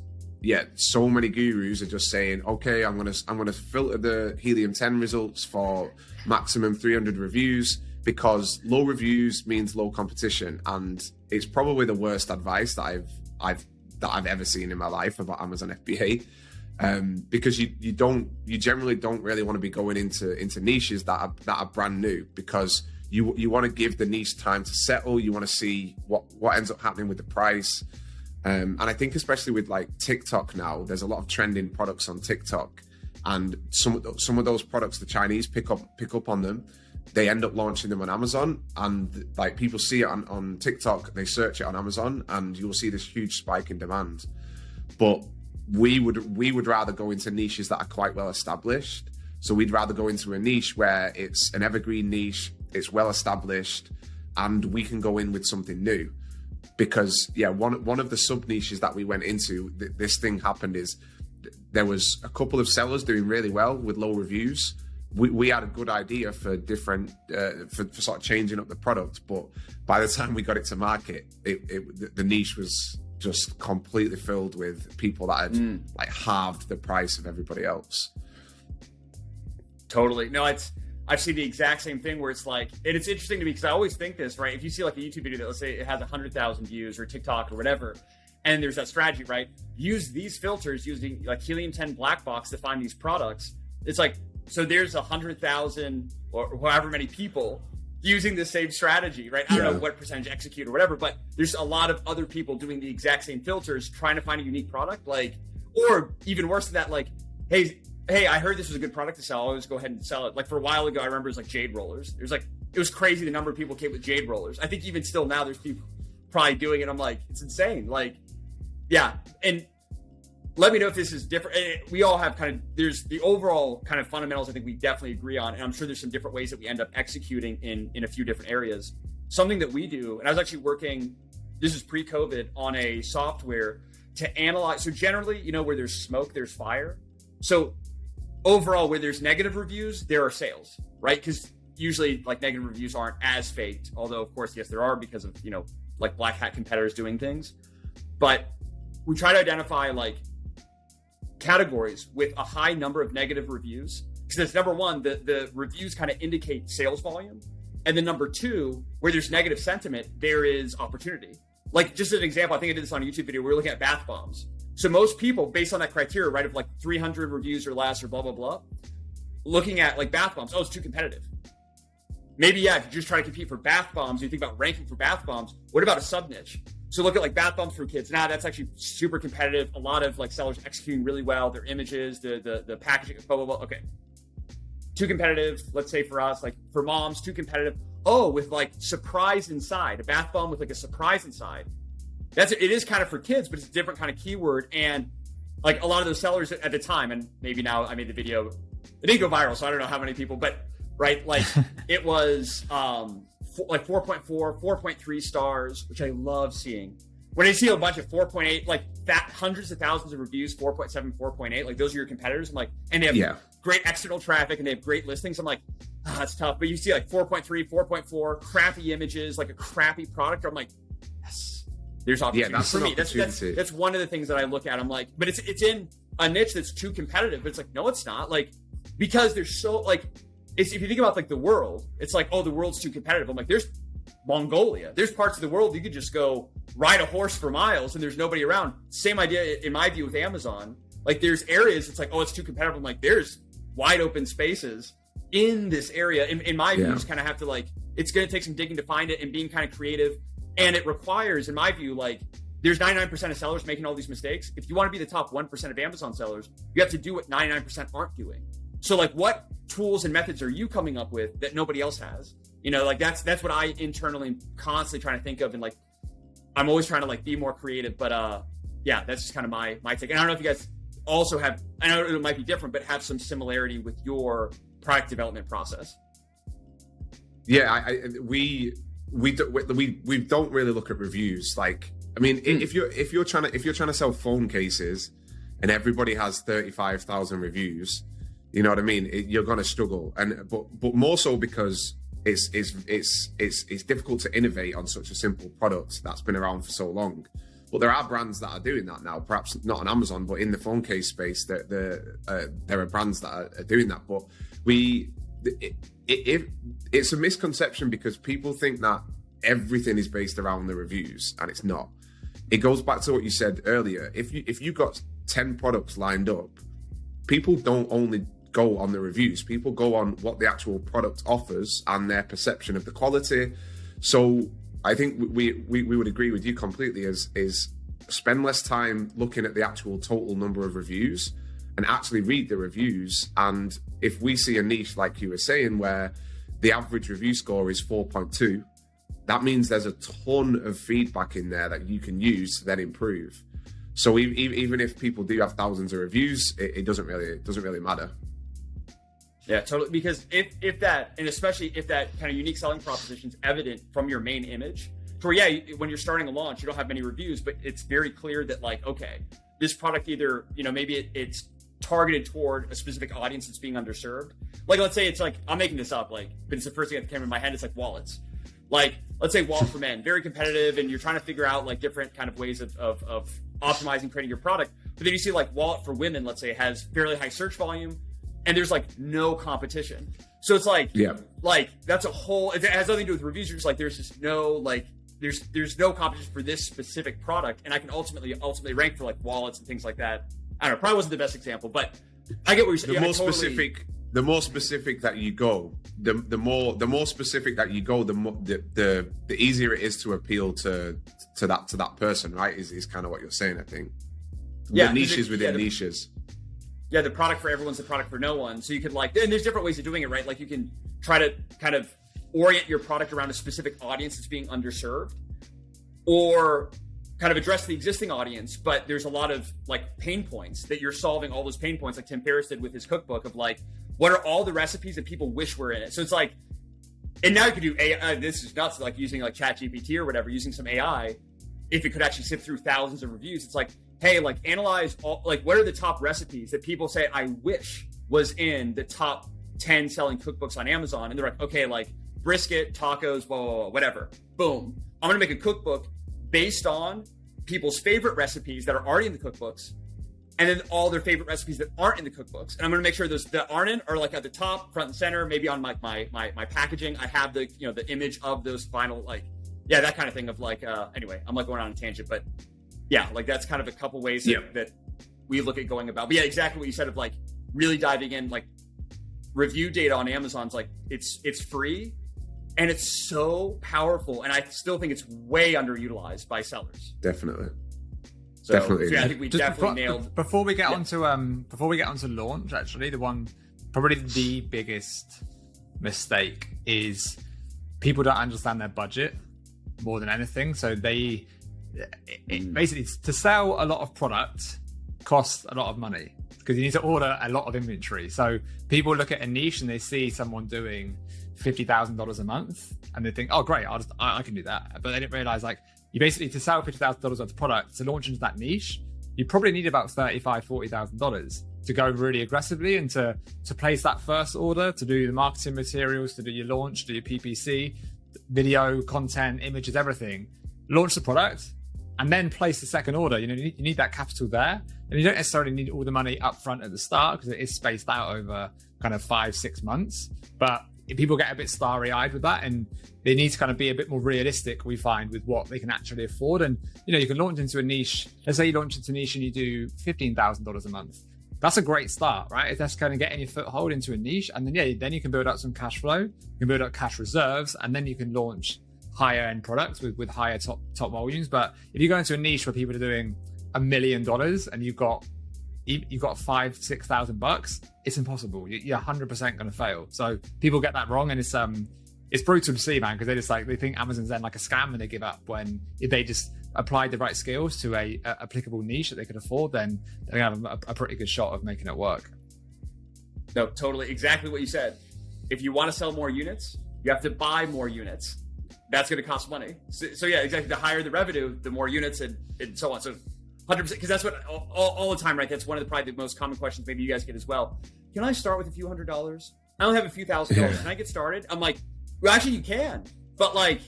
so many gurus are just saying, okay, I'm gonna filter the Helium 10 results for maximum 300 reviews, because low reviews means low competition. And it's probably the worst advice that I've ever seen in my life about Amazon FBA, because you generally don't really want to be going into niches that are brand new, because you want to give the niche time to settle. You want to see what ends up happening with the price, and I think especially with like TikTok now, there's a lot of trending products on TikTok, and some of those products the Chinese pick up on them. They end up launching them on Amazon, and like people see it on TikTok, they search it on Amazon, and you'll see this huge spike in demand. But we would rather go into niches that are quite well established. So we'd rather go into a niche where it's an evergreen niche, it's well established, and we can go in with something new. Because one of the sub niches that we went into, this thing happened is there was a couple of sellers doing really well with low reviews. We had a good idea for different for sort of changing up the product, but by the time we got it to market, the niche was just completely filled with people that had like halved the price of everybody else. Totally. No, I've seen the exact same thing where it's like, and it's interesting to me because I always think this, right? If you see like a YouTube video that, let's say it has 100,000 views, or TikTok or whatever, and there's that strategy, right? Use these filters using like helium-10 black box to find these products. It's like, so there's 100,000 or however many people using the same strategy, right? I don't know what percentage execute or whatever, but there's a lot of other people doing the exact same filters, trying to find a unique product, like, or even worse than that, like, hey, I heard this was a good product to sell. I'll always go ahead and sell it. Like for a while ago, I remember it was like jade rollers. It was crazy the number of people came with jade rollers. I think even still now there's people probably doing it. I'm like, it's insane. Like, yeah. And let me know if this is different. We all have there's the overall kind of fundamentals I think we definitely agree on. And I'm sure there's some different ways that we end up executing in a few different areas. Something that we do, and I was actually working, this is pre-COVID, on a software to analyze. So generally, where there's smoke, there's fire. So overall, where there's negative reviews, there are sales, right? Because usually like negative reviews aren't as faked. Although of course, yes, there are because of, like black hat competitors doing things. But we try to identify like categories with a high number of negative reviews, because it's number one, the reviews kind of indicate sales volume, and then number two, where there's negative sentiment, there is opportunity. Like just as an example, I think I did this on a YouTube video. We were looking at bath bombs. So most people, based on that criteria, right, of like 300 reviews or less or blah blah blah, looking at like bath bombs, it's too competitive. Maybe if you just try to compete for bath bombs, you think about ranking for bath bombs. What about a sub niche? So look at like bath bombs for kids. Now that's actually super competitive. A lot of like sellers executing really well. Their images, the packaging, blah, blah, blah. Okay. Too competitive. Let's say for us, like for moms, too competitive. Oh, with like surprise inside, a bath bomb with like a surprise inside. It is kind of for kids, but it's a different kind of keyword. And like a lot of those sellers at the time, and maybe now I made the video, it didn't go viral. So I don't know how many people, but right. Like it was, like 4.4, 4.3 stars, which I love seeing. When I see a bunch of 4.8, like that hundreds of thousands of reviews, 4.7, 4.8, like those are your competitors. I'm like, and they have great external traffic and they have great listings. I'm like, that's tough. But you see like 4.3, 4.4, crappy images, like a crappy product. I'm like, yes, there's opportunity. That's for me. That's one of the things that I look at. I'm like, but it's in a niche that's too competitive. But it's like, no, it's not. Like, because there's so like, if you think about like the world, it's like, oh, the world's too competitive. I'm like, there's Mongolia. There's parts of the world you could just go ride a horse for miles and there's nobody around. Same idea in my view with Amazon. Like there's areas it's like, oh, it's too competitive. I'm like, there's wide open spaces in this area. In my view, you just kind of have to like, it's going to take some digging to find it and being kind of creative. And it requires, in my view, like there's 99% of sellers making all these mistakes. If you want to be the top 1% of Amazon sellers, you have to do what 99% aren't doing. So like what tools and methods are you coming up with that nobody else has? Like that's what I internally constantly trying to think of. And like, I'm always trying to like be more creative, but that's just kind of my take. And I don't know if you guys also have, I know it might be different, but have some similarity with your product development process. Yeah. We don't really look at reviews. Like, I mean, if you're trying to sell phone cases and everybody has 35,000 reviews, you know what I mean? You're going to struggle, but more so because it's difficult to innovate on such a simple product that's been around for so long. But there are brands that are doing that now. Perhaps not on Amazon, but in the phone case space, there are brands that are doing that. But it's a misconception because people think that everything is based around the reviews, and it's not. It goes back to what you said earlier. If you got 10 products lined up, people don't only go on the reviews. People go on what the actual product offers and their perception of the quality. So I think we would agree with you completely is spend less time looking at the actual total number of reviews and actually read the reviews. And if we see a niche, like you were saying, where the average review score is 4.2, that means there's a ton of feedback in there that you can use to then improve. So even if people do have thousands of reviews, it doesn't really matter. Yeah, totally. Because if that, and especially if that kind of unique selling proposition is evident from your main image, so when you're starting a launch, you don't have many reviews, but it's very clear that like, okay, this product either, maybe it's targeted toward a specific audience that's being underserved. Like, let's say it's like, I'm making this up, like, but it's the first thing that came in my head. It's like wallets. Like, let's say wallet for men, very competitive, and you're trying to figure out like different kind of ways of optimizing, creating your product. But then you see like wallet for women, let's say, has fairly high search volume, and there's like no competition. So it's like, like that's a whole, it has nothing to do with reviews. You're just like, there's just no, like, there's no competition for this specific product. And I can ultimately rank for like wallets and things like that. I don't know, probably wasn't the best example, but I get what you're saying. The more specific that you go, the more specific that you go, the easier it is to appeal to that person, right? Is kind of what you're saying, I think. Yeah, the niches within niches. Yeah, the product for everyone's the product for no one. So you could like, and there's different ways of doing it, right? Like you can try to kind of orient your product around a specific audience that's being underserved, or kind of address the existing audience, but there's a lot of like pain points that you're solving, all those pain points like Tim Ferriss did with his cookbook of like, what are all the recipes that people wish were in it? So it's like, and now you could do AI, this is nuts, like using like ChatGPT or whatever, using some AI, if it could actually sift through thousands of reviews. It's like, hey, like analyze all, like what are the top recipes that people say, I wish was in the top 10 selling cookbooks on Amazon. And they're like, okay, like brisket, tacos, blah, blah, blah, whatever. Boom. I'm going to make a cookbook based on people's favorite recipes that are already in the cookbooks, and then all their favorite recipes that aren't in the cookbooks. And I'm going to make sure those that aren't in are like at the top, front and center, maybe on my packaging. I have the, the image of those final, like, yeah, that kind of thing of like, anyway, I'm like going on a tangent, but yeah, like that's kind of a couple ways that we look at going about. But yeah, exactly what you said of like really diving in, like review data on Amazon's like, it's free and it's so powerful. And I still think it's way underutilized by sellers. Definitely. So yeah, I think we definitely nailed. Before we get onto launch, actually, probably the biggest mistake is people don't understand their budget more than anything. So basically to sell a lot of product costs a lot of money because you need to order a lot of inventory. So people look at a niche and they see someone doing $50,000 a month and they think, oh great, I can do that. But they didn't realize like you basically, to sell $50,000 worth of product to launch into that niche, you probably need about $40,000 to go really aggressively and to place that first order, to do the marketing materials, to do your launch, do your PPC, video, content, images, everything. Launch the product and then place the second order. You need that capital there, and you don't necessarily need all the money up front at the start because it is spaced out over kind of 5-6 months. But people get a bit starry-eyed with that, and they need to kind of be a bit more realistic, we find, with what they can actually afford. And you can launch into a niche. Let's say you launch into a niche and you do $15,000 a month. That's a great start, right? If that's kind of getting your foothold into a niche, and then you can build up some cash flow, you can build up cash reserves, and then you can launch higher end products with higher top volumes. But if you go into a niche where people are doing $1 million and you've got $5,000-6,000, it's impossible. You're 100% going to fail. So people get that wrong, and it's brutal to see, man, because they think Amazon's then like a scam and they give up. When if they just applied the right skills to a applicable niche that they could afford, then they have a pretty good shot of making it work. No, totally, exactly what you said. If you want to sell more units, you have to buy more units. That's going to cost money. So yeah, exactly. The higher the revenue, the more units and so on. So 100%, because that's what all the time, right? That's one of probably the most common questions maybe you guys get as well. Can I start with a few $100s? I only have a few $1,000s. Can I get started? I'm like, well, actually you can, but like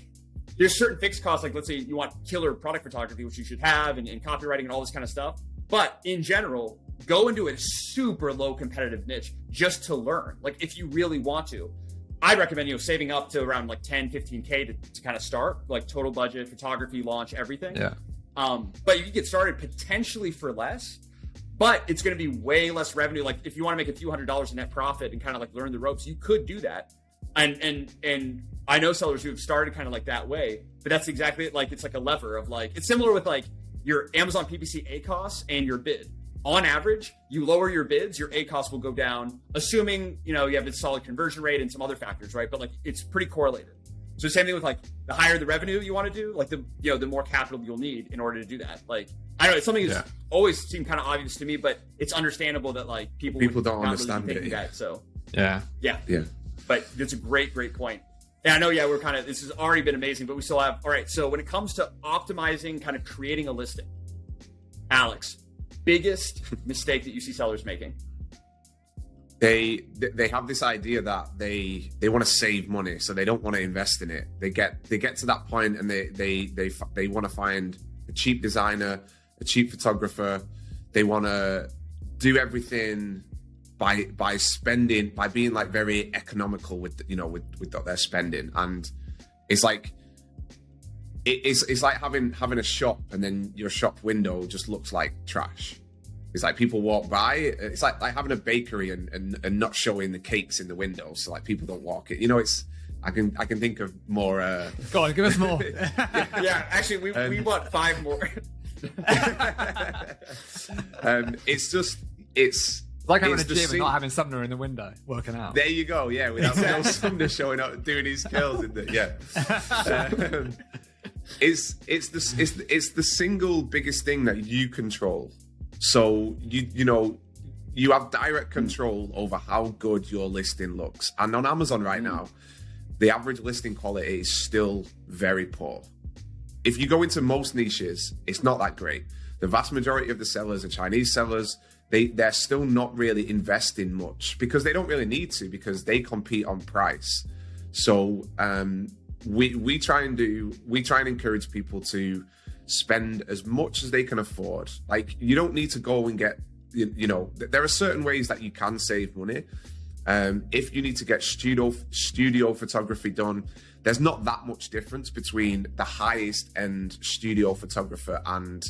there's certain fixed costs. Like let's say you want killer product photography, which you should have, and copywriting and all this kind of stuff. But in general, go into a super low competitive niche just to learn. Like if you really want to, I'd recommend, saving up to around like 10, 15K to kind of start, like total budget, photography, launch, everything. Yeah. But you can get started potentially for less, but it's going to be way less revenue. Like if you want to make a few $100s in net profit and kind of like learn the ropes, you could do that. And I know sellers who have started kind of like that way, but that's exactly it. Like, it's like a lever of like, it's similar with like your Amazon PPC ACoS and your bid. On average, you lower your bids, your ACoS will go down, assuming, you have a solid conversion rate and some other factors, right? But like, it's pretty correlated. So same thing with like the higher the revenue you want to do, like the more capital you'll need in order to do that. Like I know it's something that's Yeah. always seemed kind of obvious to me, but it's understandable that like people would don't not understand really be it, thinking yeah. that. So Yeah. Yeah. but that's a great point. And I know, yeah, this has already been amazing, but we still have, all right, so when it comes to optimizing, kind of creating a listing, Alex, biggest mistake that you see sellers making? They have this idea that they want to save money, so they don't want to invest in it. They get to that point and they want to find a cheap designer, a cheap photographer. They want to do everything by spending, by being like very economical with what they're spending. And it's like it's like having a shop and then your shop window just looks like trash. It's like people walk by. It's like having a bakery and not showing the cakes in the window, so like people don't walk it. It's I can think of more. Go on, give us more. Yeah, actually, we want 5 more. It's like having it's a the gym and sing- not having Sumner in the window working out. There you go. Yeah, without no Sumner showing up doing his curls in the It's the single biggest thing that you control. So you have direct control over how good your listing looks. And on Amazon right now, the average listing quality is still very poor. If you go into most niches, it's not that great. The vast majority of the sellers are Chinese sellers. They're still not really investing much because they don't really need to, because they compete on price. So we try and encourage people to spend as much as they can afford. Like, you don't need to go and get, there are certain ways that you can save money. If you need to get studio photography done, there's not that much difference between the highest end studio photographer and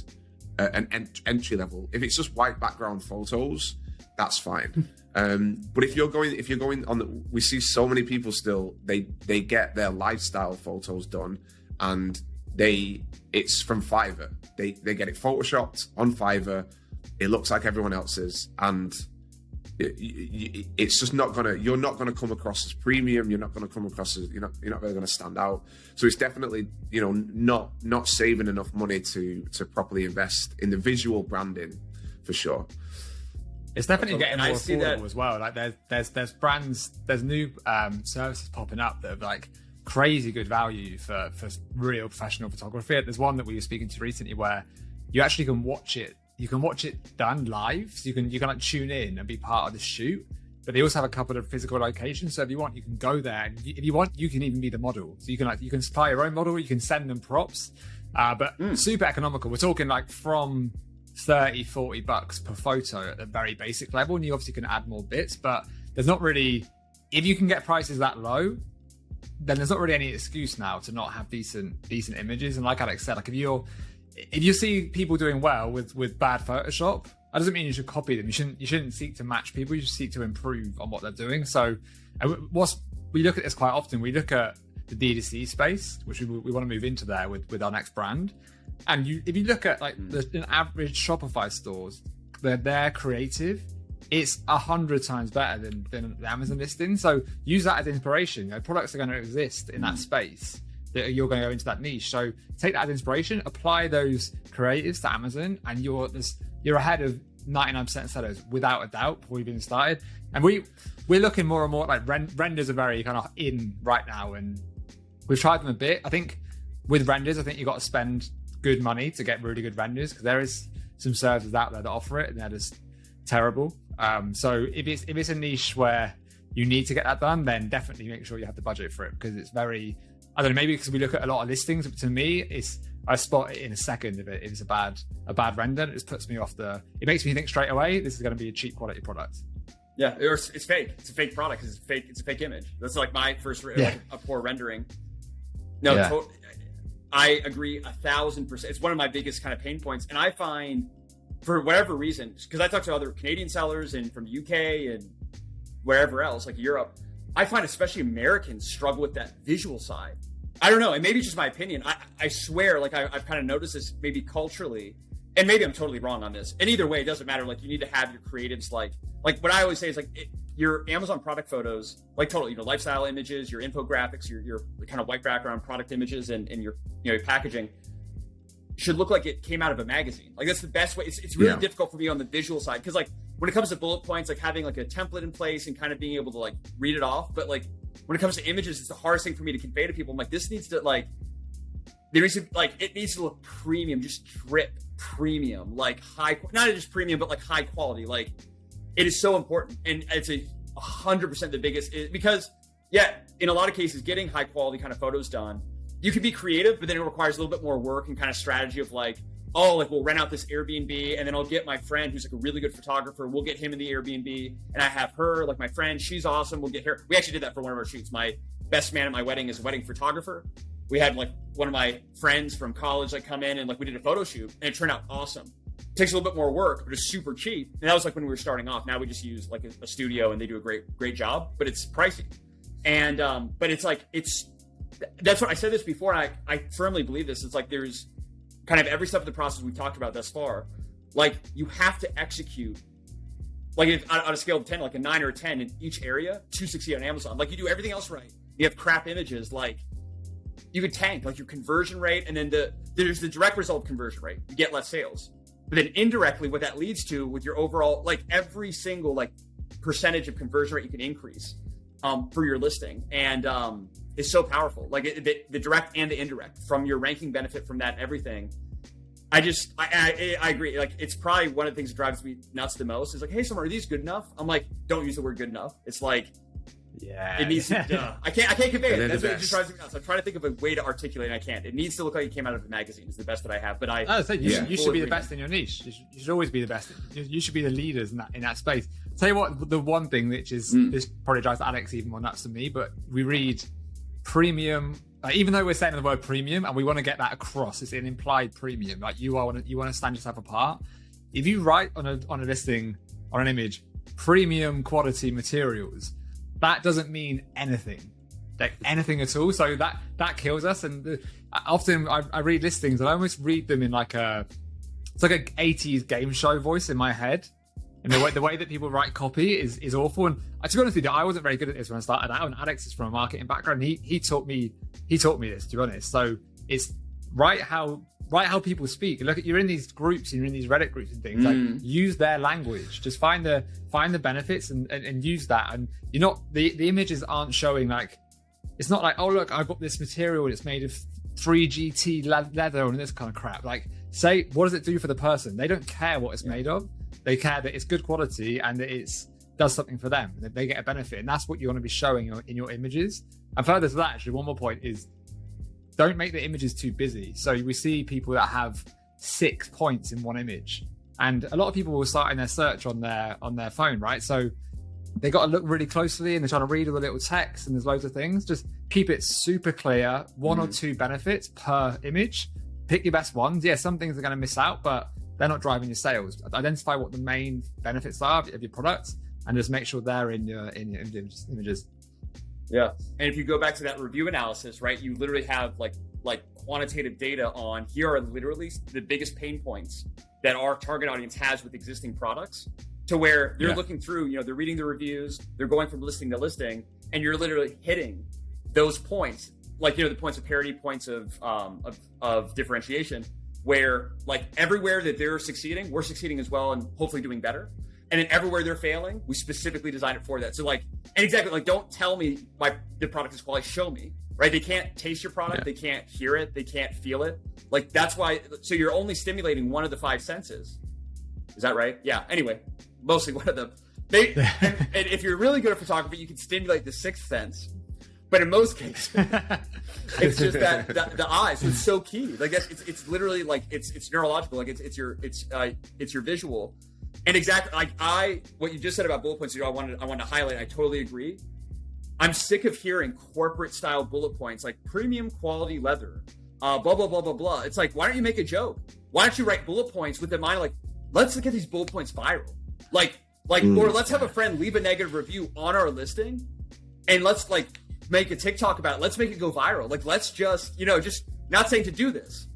an entry level. If it's just white background photos, that's fine. But if you're going on we see so many people still, they get their lifestyle photos done and it's from Fiverr. They get it photoshopped on Fiverr. It looks like everyone else's, and it's just you're not gonna come across as premium. You're not gonna come across as you're not really gonna stand out. So it's definitely not saving enough money to properly invest in the visual branding, for sure. It's definitely getting And I more see affordable that- as well. Like there's brands, there's new services popping up that have like crazy good value for real professional photography. There's one that we were speaking to recently where you actually can watch it. You can watch it done live. So you can like tune in and be part of the shoot. But they also have a couple of physical locations. So if you want, you can go there. And if you want, you can even be the model. So you can supply your own model. You can send them props. But super economical. We're talking like from $30-$40 per photo at the very basic level, and you obviously can add more bits, but there's not really, if you can get prices that low, then there's not really any excuse now to not have decent images. And like Alex said, like if you see people doing well with bad Photoshop, that doesn't mean you should copy them. You shouldn't seek to match people. You should seek to improve on what they're doing. So we look at this quite often. We look at the D2C space, which we want to move into there with our next brand. And if you look at like an average Shopify stores, they're creative. It's 100 times better than the Amazon listing. So use that as inspiration. Products are going to exist in that space that you're going to go into that niche. So take that as inspiration, apply those creatives to Amazon, and you're ahead of 99% of sellers without a doubt before you've even started. And we're looking more and more like renders are very kind of in right now, and we've tried them a bit. I think with renders, you've got to spend good money to get really good renders, because there is some services out there that offer it and they're just terrible. So if it's a niche where you need to get that done, then definitely make sure you have the budget for it, because it's very, I don't know, maybe because we look at a lot of listings, but to me I spot it in a second if it's a bad render. It just puts me off it makes me think straight away this is going to be a cheap quality product. Yeah, it's fake. It's a fake product. It's a fake image. That's like my first like a poor rendering. No, Yeah. I agree 1,000%. It's one of my biggest kind of pain points. And I find, for whatever reason, because I talk to other Canadian sellers and from UK and wherever else, like Europe, I find especially Americans struggle with that visual side. I don't know, and maybe it's just my opinion. I swear, like I've kind of noticed this maybe culturally, and maybe I'm totally wrong on this. And either way, it doesn't matter. Like you need to have your creatives, like what I always say is like your Amazon product photos, like totally, lifestyle images, your infographics, your kind of white background product images, and your your packaging should look like it came out of a magazine. Like that's the best way. It's really difficult for me on the visual side because like when it comes to bullet points, like having like a template in place and kind of being able to like read it off. But like when it comes to images, it's the hardest thing for me to convey to people. I'm like, this needs to like, there needs to like, it needs to look premium, just drip premium, like high, not just premium, but like high quality. Like it is so important. And it's 100% the biggest because in a lot of cases, getting high quality kind of photos done, you can be creative, but then it requires a little bit more work and kind of strategy of like, oh, like we'll rent out this Airbnb and then I'll get my friend who's like a really good photographer. We'll get him in the Airbnb and I have her, like my friend, she's awesome. We'll get her. We actually did that for one of our shoots. My best man at my wedding is a wedding photographer. We had like one of my friends from college like come in and like we did a photo shoot and it turned out awesome. It takes a little bit more work, but it's super cheap. And that was like when we were starting off. Now we just use like a studio and they do a great job, but it's pricey. And, but it's like, that's what I said this before. And I firmly believe this. It's like, there's kind of every step of the process we've talked about thus far. Like you have to execute, like if, on a scale of 10, like a 9 or a 10 in each area to succeed on Amazon. Like you do everything else right. You have crap images, like you could tank like your conversion rate. And then there's the direct result of conversion rate. You get less sales. But then indirectly what that leads to with your overall, like every single like percentage of conversion rate you can increase for your listing. And is so powerful. Like the direct and the indirect from your ranking benefit from that, everything. I agree. Like it's probably one of the things that drives me nuts the most is like, hey, Summer, are these good enough? I'm like, don't use the word good enough. It's like, it needs to, I can't convey it. That's what it just drives me nuts. I'm trying to think of a way to articulate and I can't. It needs to look like it came out of a magazine is the best that I have. But you should be the best in your niche. You should always be the best. You should be the leaders in that space. Tell you what, the one thing which is this probably drives Alex even more nuts than me, but we read premium, even though we're saying the word premium and we want to get that across, it's an implied premium. Like you want to stand yourself apart. If you write on a listing, on an image, premium quality materials, that doesn't mean anything, like anything at all. So that kills us. And often I read listings and I almost read them in it's like an 80s game show voice in my head. And the way that people write copy is awful. And to be honest with you, I wasn't very good at this when I started out. And Alex is from a marketing background. He taught me this, to be honest. So it's write how people speak. Look, you're in these groups and you're in these Reddit groups and things. Like use their language. Just find the benefits and use that. And you're not the images aren't showing like, it's not like, oh look, I've got this material and it's made of 3GT leather and this kind of crap. Like say, what does it do for the person? They don't care what it's made of. They care that it's good quality and that it does something for them, that they get a benefit. And that's what you want to be showing in your images. And further to that, actually, one more point is don't make the images too busy. So we see people that have 6 points in one image. And a lot of people will start in their search on their phone, right? So they got to look really closely and they're trying to read all the little text and there's loads of things. Just keep it super clear, 1 or 2 benefits per image. Pick your best ones. Yeah, some things are going to miss out, but they're not driving your sales. Identify what the main benefits are of your product and just make sure they're in your images. Yeah. And if you go back to that review analysis, right, you literally have like quantitative data on here are literally the biggest pain points that our target audience has with existing products to where they're looking through, they're reading the reviews, they're going from listing to listing, and you're literally hitting those points, like, the points of parity, points of differentiation, where like everywhere that they're succeeding, we're succeeding as well and hopefully doing better. And then everywhere they're failing, we specifically designed it for that. So like, and exactly, like, don't tell me the product is quality, show me, right? They can't taste your product. They can't hear it. They can't feel it. Like, that's why, so you're only stimulating one of the 5 senses. Is that right? Yeah. Anyway, mostly one of them. And if you're really good at photography, you can stimulate the 6th sense. But in most cases, it's just that the eyes. So it's so key. Like it's literally like it's neurological. Like it's your visual. And exactly like what you just said about bullet points, I wanted to highlight. I totally agree. I'm sick of hearing corporate style bullet points like premium quality leather, blah blah blah blah blah. It's like, why don't you make a joke? Why don't you write bullet points with the mind like, let's get these bullet points viral, or let's have a friend leave a negative review on our listing, and let's like make a TikTok about it. Let's make it go viral. Like, let's just, just not saying to do this,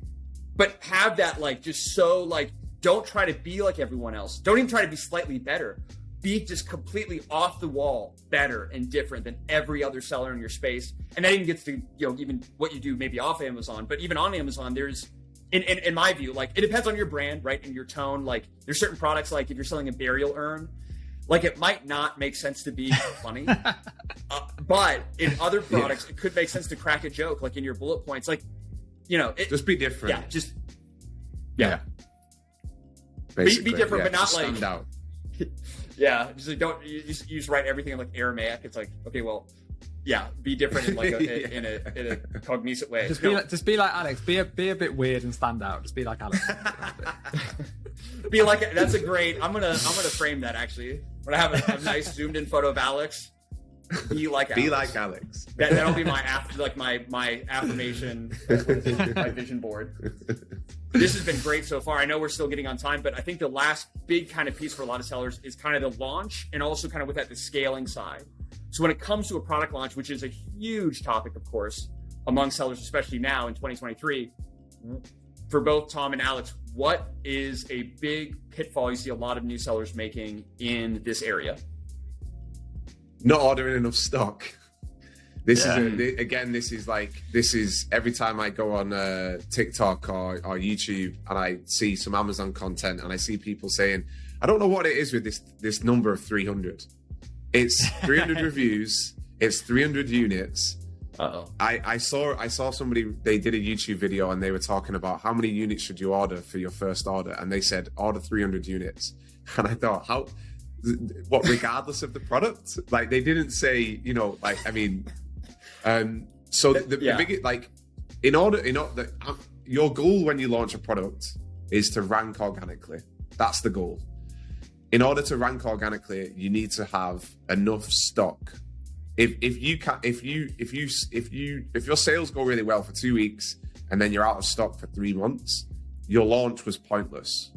but have that like just so like. Don't try to be like everyone else. Don't even try to be slightly better. Be just completely off the wall, better and different than every other seller in your space. And that even gets to, even what you do maybe off Amazon, but even on Amazon, there's in my view, like it depends on your brand, right? And your tone. Like there's certain products, like if you're selling a burial urn, like it might not make sense to be funny, but in other products, it could make sense to crack a joke, like in your bullet points, like, you know, just be different. Yeah, Basically, be different, but not like stand out. Yeah, just like you just write everything in like Aramaic. It's like, okay, well, yeah, be different in like in a cognizant way. Just be like Alex. Be a bit weird and stand out. Just be like Alex. Be like, that's a great. I'm gonna frame that actually. When I have a nice zoomed in photo of Alex, be like Alex. Be like Alex. That'll be my affirmation, my vision board. This has been great so far. I know we're still getting on time, but I think the last big kind of piece for a lot of sellers is kind of the launch, and also kind of with that the scaling side. So when it comes to a product launch, which is a huge topic, of course, among sellers, especially now in 2023, for both Tom and Alex, what is a big pitfall you see a lot of new sellers making in this area? Not ordering enough stock. This is every time I go on TikTok or YouTube and I see some Amazon content and I see people saying, I don't know what it is with this number of 300. It's 300 reviews. It's 300 units. Uh-oh. I saw somebody, they did a YouTube video and they were talking about how many units should you order for your first order, and they said order 300 units. And I thought, what, regardless of the product? Like, they didn't say, you know, like, I mean, so the biggest, like, your goal when you launch a product is to rank organically. That's the goal. In order to rank organically, you need to have enough stock. If your sales go really well for 2 weeks and then you're out of stock for 3 months, your launch was pointless.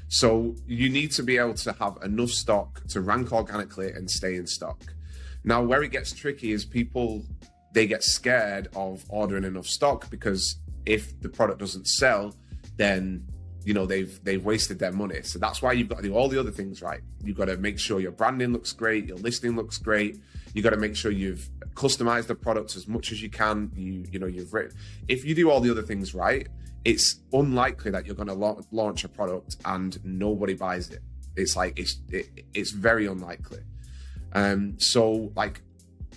So you need to be able to have enough stock to rank organically and stay in stock. Now, where it gets tricky is they get scared of ordering enough stock, because if the product doesn't sell, then, you know, they've wasted their money. So that's why you've got to do all the other things right. You've got to make sure your branding looks great, your listing looks great. You got to make sure you've customized the product as much as you can. You've written. If you do all the other things right, it's unlikely that you're going to launch a product and nobody buys it. It's very unlikely. So like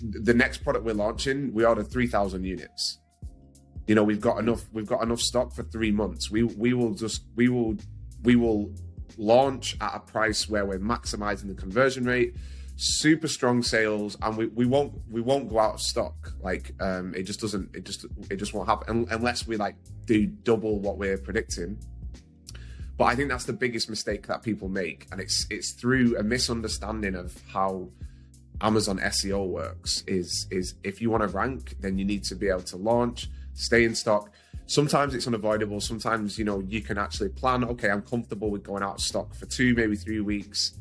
the next product we're launching, we ordered 3,000 units. You know, we've got enough stock for 3 months. We will launch at a price where we're maximizing the conversion rate, super strong sales, and we won't go out of stock. Like, it just won't happen unless we like do double what we're predicting. But I think that's the biggest mistake that people make, and it's through a misunderstanding of how Amazon SEO works. Is if you want to rank, then you need to be able to launch, stay in stock. Sometimes it's unavoidable. Sometimes, you know, you can actually plan, okay, I'm comfortable with going out of stock for 2, maybe 3 weeks,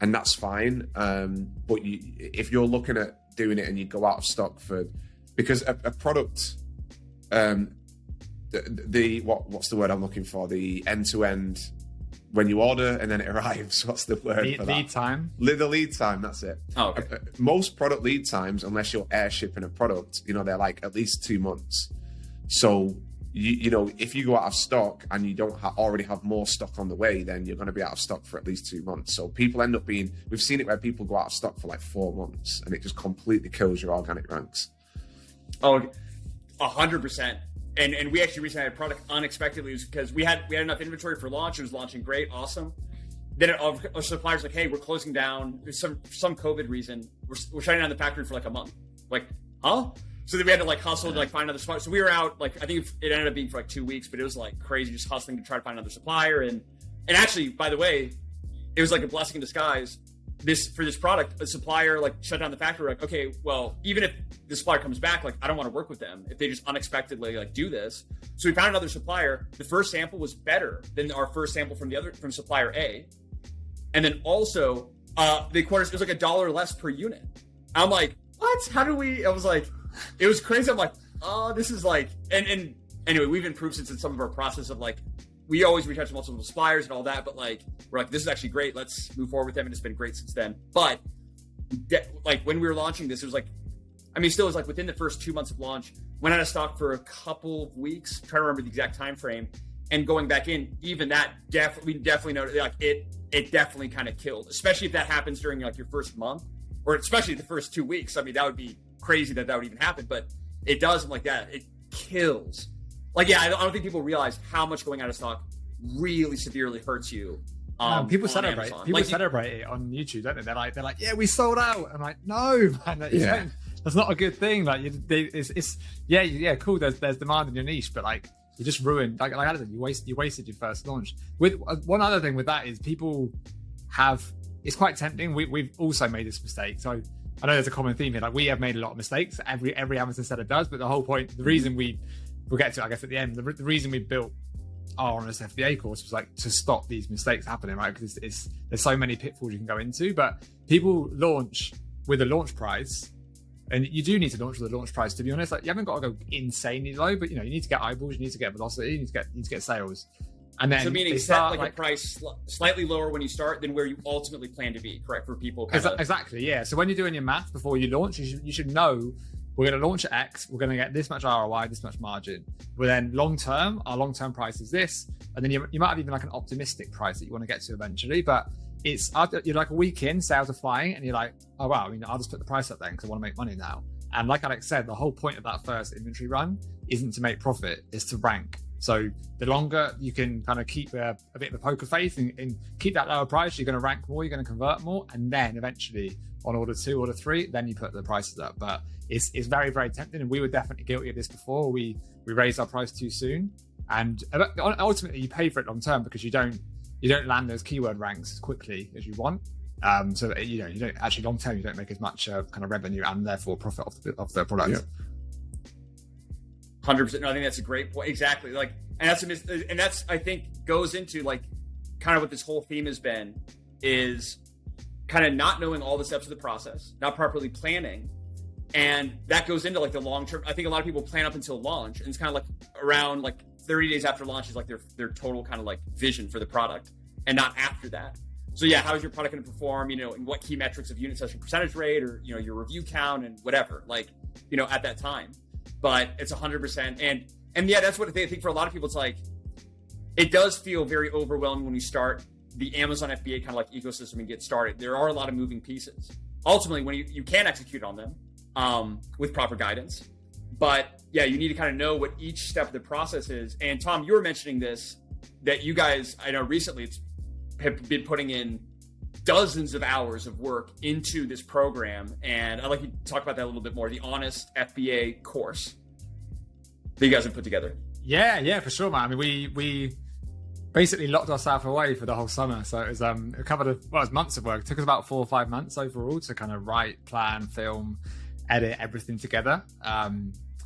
and that's fine. But if you're looking at doing it and you go out of stock because a product, what's the word I'm looking for? The end-to-end, when you order and then it arrives, what's the word for that? Lead time. The lead time, that's it. Oh, okay. Most product lead times, unless you're air shipping a product, you know, they're like at least 2 months. So, you know, if you go out of stock and you don't already have more stock on the way, then you're going to be out of stock for at least 2 months. So people end up we've seen it where people go out of stock for like 4 months, and it just completely kills your organic ranks. Oh, 100%. And we actually recently had a product unexpectedly, because we had enough inventory for launch. It was launching great, awesome. Then our supplier's like, hey, we're closing down. There's some COVID reason. We're shutting down the factory for like a month. Like, huh? So then we had to like hustle to like find another supplier. So we were out, like, I think it ended up being for like 2 weeks, but it was like crazy, just hustling to try to find another supplier. And actually, by the way, it was like a blessing in disguise. For this product, a supplier like shut down the factory. We're like, okay, well, even if the supplier comes back, like, I don't want to work with them if they just unexpectedly like do this. So we found another supplier. The first sample was better than our first sample from supplier A. And then also the quarters, it was like $1 less per unit. I'm like, what? How do we? I was like, it was crazy. I'm like, oh, this is like, and anyway, we've improved since in some of our process of like, we always reach out to multiple suppliers and all that, but like, we're like, this is actually great. Let's move forward with them. And it's been great since then. But like when we were launching this, it was like I mean, still was like within the first 2 months of launch, went out of stock for a couple of weeks, trying to remember the exact time frame, and going back in, even that we definitely noticed like it definitely kind of killed, especially if that happens during like your first month, or especially the first 2 weeks. I mean, that would be crazy that would even happen, but it does, and like that, it kills. Like, yeah, I don't think people realize how much going out of stock really severely hurts you. People celebrate. Amazon. People celebrate it on YouTube, don't they? They're like, yeah, we sold out. I'm like, no, man, that's not a good thing. Like, cool. There's demand in your niche, but like, you just ruined. Like I said, you wasted your first launch. With one other thing with that is people have. It's quite tempting. We've also made this mistake. So I know there's a common theme here. Like, we have made a lot of mistakes. Every Amazon seller does. But the whole point, the reason we'll get to it, I guess, at the end. The reason we built our honest FBA course was like to stop these mistakes happening, right? Because there's so many pitfalls you can go into. But people launch with a launch price, and you do need to launch with a launch price. To be honest, like, you haven't got to go insanely low, but you need to get eyeballs, you need to get velocity, you need to get sales, and then so meaning set like a price slightly lower when you start than where you ultimately plan to be. Correct, for people. Exactly, yeah. So when you're doing your math before you launch, you should know. We're going to launch at X. We're going to get this much ROI, this much margin. But then our long-term price is this. And then you might have even like an optimistic price that you want to get to eventually. But you're like a week in, sales are flying, and you're like, oh, wow, I mean, I'll just put the price up then because I want to make money now. And like Alex said, the whole point of that first inventory run isn't to make profit, it's to rank. So the longer you can kind of keep a bit of a poker face and keep that lower price, you're going to rank more, you're going to convert more. And then eventually on order 2, order 3, then you put the prices up. But it's very, very tempting. And we were definitely guilty of this before. We raised our price too soon. And ultimately you pay for it long term because you don't land those keyword ranks as quickly as you want. So you don't actually long term, you don't make as much kind of revenue and therefore profit off the product. Yeah. 100%. No, I think that's a great point. Exactly. Like, and that's I think goes into like kind of what this whole theme has been, is kind of not knowing all the steps of the process, not properly planning. And that goes into like the long term. I think a lot of people plan up until launch, and it's kind of like around like 30 days after launch is like their total kind of like vision for the product, and not after that. So yeah, how is your product going to perform? And what key metrics of unit session percentage rate, or your review count and whatever, like at that time. But it's 100%, and yeah, that's what I think for a lot of people. It's like it does feel very overwhelming when you start the Amazon FBA kind of like ecosystem and get started. There are a lot of moving pieces. Ultimately, when you can execute on them with proper guidance, but yeah, you need to kind of know what each step of the process is. And Tom, you were mentioning this, that you guys, I know recently have been putting in dozens of hours of work into this program, and I'd like you to talk about that a little bit more. The Honest FBA course that you guys have put together. Yeah, for sure, man. I mean, we basically locked ourselves away for the whole summer, so it was it was months of work. It took us about 4 or 5 months overall to kind of write, plan, film, edit everything together.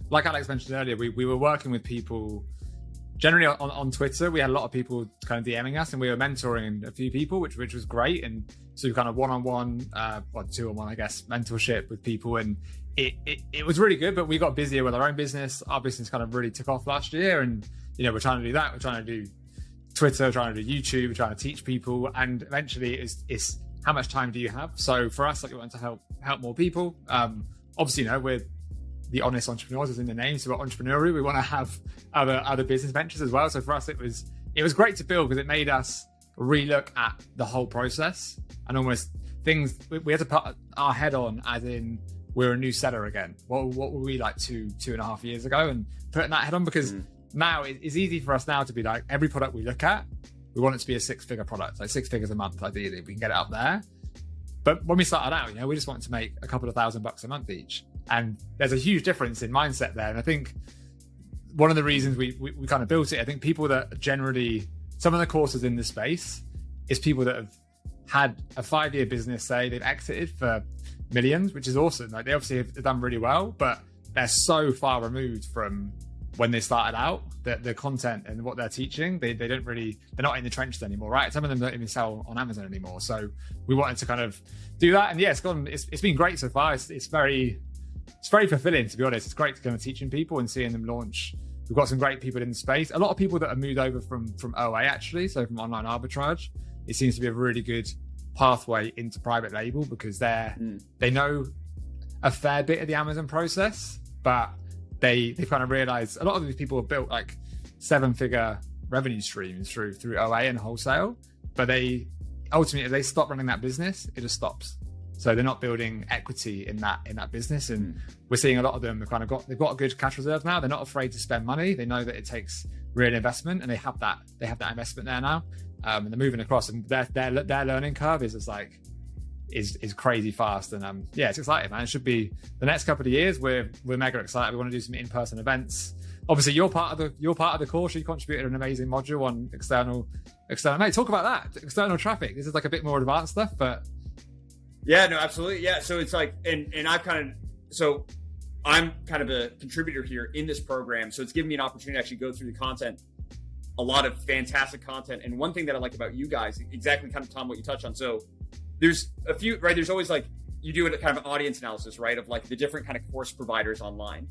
Like Alex mentioned earlier, we were working with people generally on Twitter. We had a lot of people kind of DMing us, and we were mentoring a few people, which was great. And so kind of one-on-one, or 2-on-1, I guess, mentorship with people. And it was really good, but we got busier with our own business. Our business kind of really took off last year. And, we're trying to do that. We're trying to do Twitter, we're trying to do YouTube, we're trying to teach people. And eventually it's how much time do you have? So for us, like, we want to help more people. Obviously, we're the honest entrepreneurs, is in the name, so we're entrepreneurial. We want to have other business ventures as well. So for us, it was great to build because it made us relook at the whole process and almost things we had to put our head on, as in we're a new seller again. What were we like 2.5 years ago, and putting that head on, because now it's easy for us now to be like, every product we look at, we want it to be a 6-figure product, like 6 figures a month, ideally, if we can get it up there. But when we started out, we just wanted to make a couple of $1,000 a month each. And there's a huge difference in mindset there. And I think one of the reasons we kind of built it, I think people that generally, some of the courses in this space is people that have had a 5-year business, say they've exited for millions, which is awesome. Like, they obviously have done really well, but they're so far removed from when they started out, that the content and what they're teaching, they're not in the trenches anymore, right? Some of them don't even sell on Amazon anymore. So we wanted to kind of do that. And yeah, it's been great so far. It's very fulfilling, to be honest. It's great to kind of teaching people and seeing them launch. We've got some great people in the space. A lot of people that have moved over from OA, actually, so from online arbitrage. It seems to be a really good pathway into private label, because they know a fair bit of the Amazon process, but they kind of realized a lot of these people have built like 7-figure revenue streams through OA and wholesale, but they ultimately, if they stop running that business, it just stops. So they're not building equity in that business, and we're seeing a lot of them have they've got a good cash reserve now. They're not afraid to spend money. They know that it takes real investment, and they have that investment there now, and they're moving across. And their learning curve is just like is crazy fast, and yeah, it's exciting, man. It should be the next couple of years. We're mega excited. We want to do some in-person events. Obviously, you're part of the course. You contributed an amazing module on external. Mate, talk about that external traffic. This is like a bit more advanced stuff, but. Yeah, no, absolutely. Yeah. So it's like, and I'm kind of a contributor here in this program. So it's given me an opportunity to actually go through the content, a lot of fantastic content. And one thing that I like about you guys, exactly kind of, Tom, what you touched on. So there's a few, right? There's always like, you do a kind of audience analysis, right? Of like the different kind of course providers online.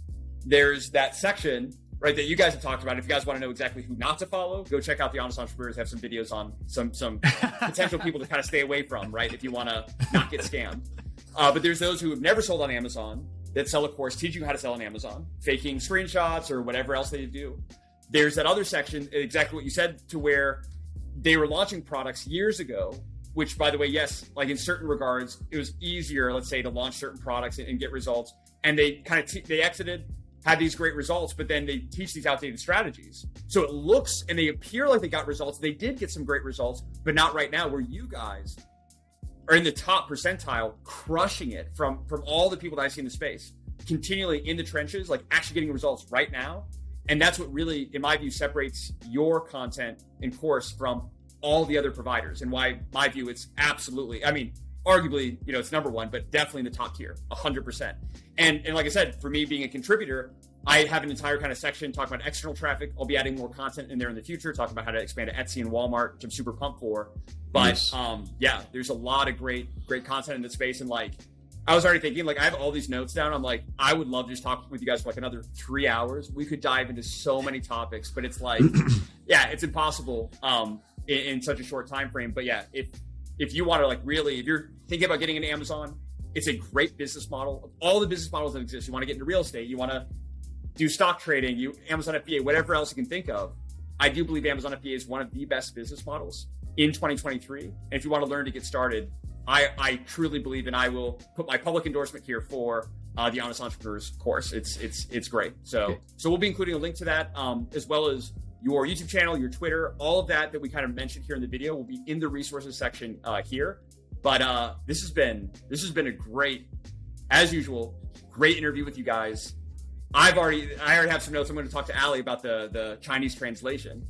There's that section, right, that you guys have talked about. If you guys want to know exactly who not to follow, go check out the Honest Entrepreneurs. Have some videos on some potential people to kind of stay away from, right, if you want to not get scammed. But there's those who have never sold on Amazon that sell a course teaching you how to sell on Amazon, faking screenshots or whatever else they do. There's that other section, exactly what you said, to where they were launching products years ago, which, by the way, yes, like in certain regards, it was easier, let's say, to launch certain products and get results. And they kind of they exited, had these great results, but then they teach these outdated strategies. So it looks and they appear like they got results. They did get some great results, but not right now, where you guys are in the top percentile, crushing it from all the people that I see in the space, continually in the trenches, like actually getting results right now. And that's what really, in my view, separates your content and course from all the other providers, and why, my view, it's absolutely, I mean, arguably, it's number one, but definitely in the top tier, 100%. And like I said, for me being a contributor, I have an entire kind of section talking about external traffic. I'll be adding more content in there in the future, talking about how to expand to Etsy and Walmart, which I'm super pumped for. But yeah, there's a lot of great content in this space. And like, I was already thinking, like, I have all these notes down. I'm like, I would love to just talk with you guys for like another 3 hours. We could dive into so many topics, but it's like, yeah, it's impossible in such a short time frame. But yeah, if you want to, like, really, if you're thinking about getting into Amazon, it's a great business model. Of all the business models that exist, you want to get into real estate, you want to do stock trading, Amazon FBA, whatever else you can think of. I do believe Amazon FBA is one of the best business models in 2023. And if you want to learn to get started, I truly believe, and I will put my public endorsement here for the Honest Entrepreneurs course. It's great. So we'll be including a link to that, as well as your YouTube channel, your Twitter, all of that we kind of mentioned here in the video will be in the resources section here. But this has been a great, as usual, great interview with you guys. I already have some notes. I'm going to talk to Ali about the Chinese translation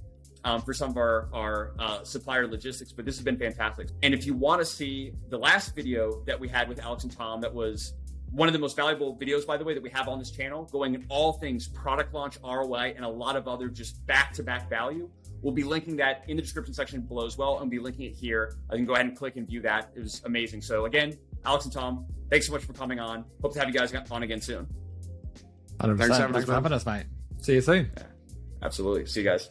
for some of our supplier logistics, but this has been fantastic. And if you want to see the last video that we had with Alex and Tom, that was one of the most valuable videos, by the way, that we have on this channel, going in all things product launch, ROI, and a lot of other just back-to-back value. We'll be linking that in the description section below as well, and we'll be linking it here. You can go ahead and click and view that. It was amazing. So again, Alex and Tom, thanks so much for coming on. Hope to have you guys on again soon. 100%. Thanks for having us, mate. See you soon. Yeah, absolutely. See you guys.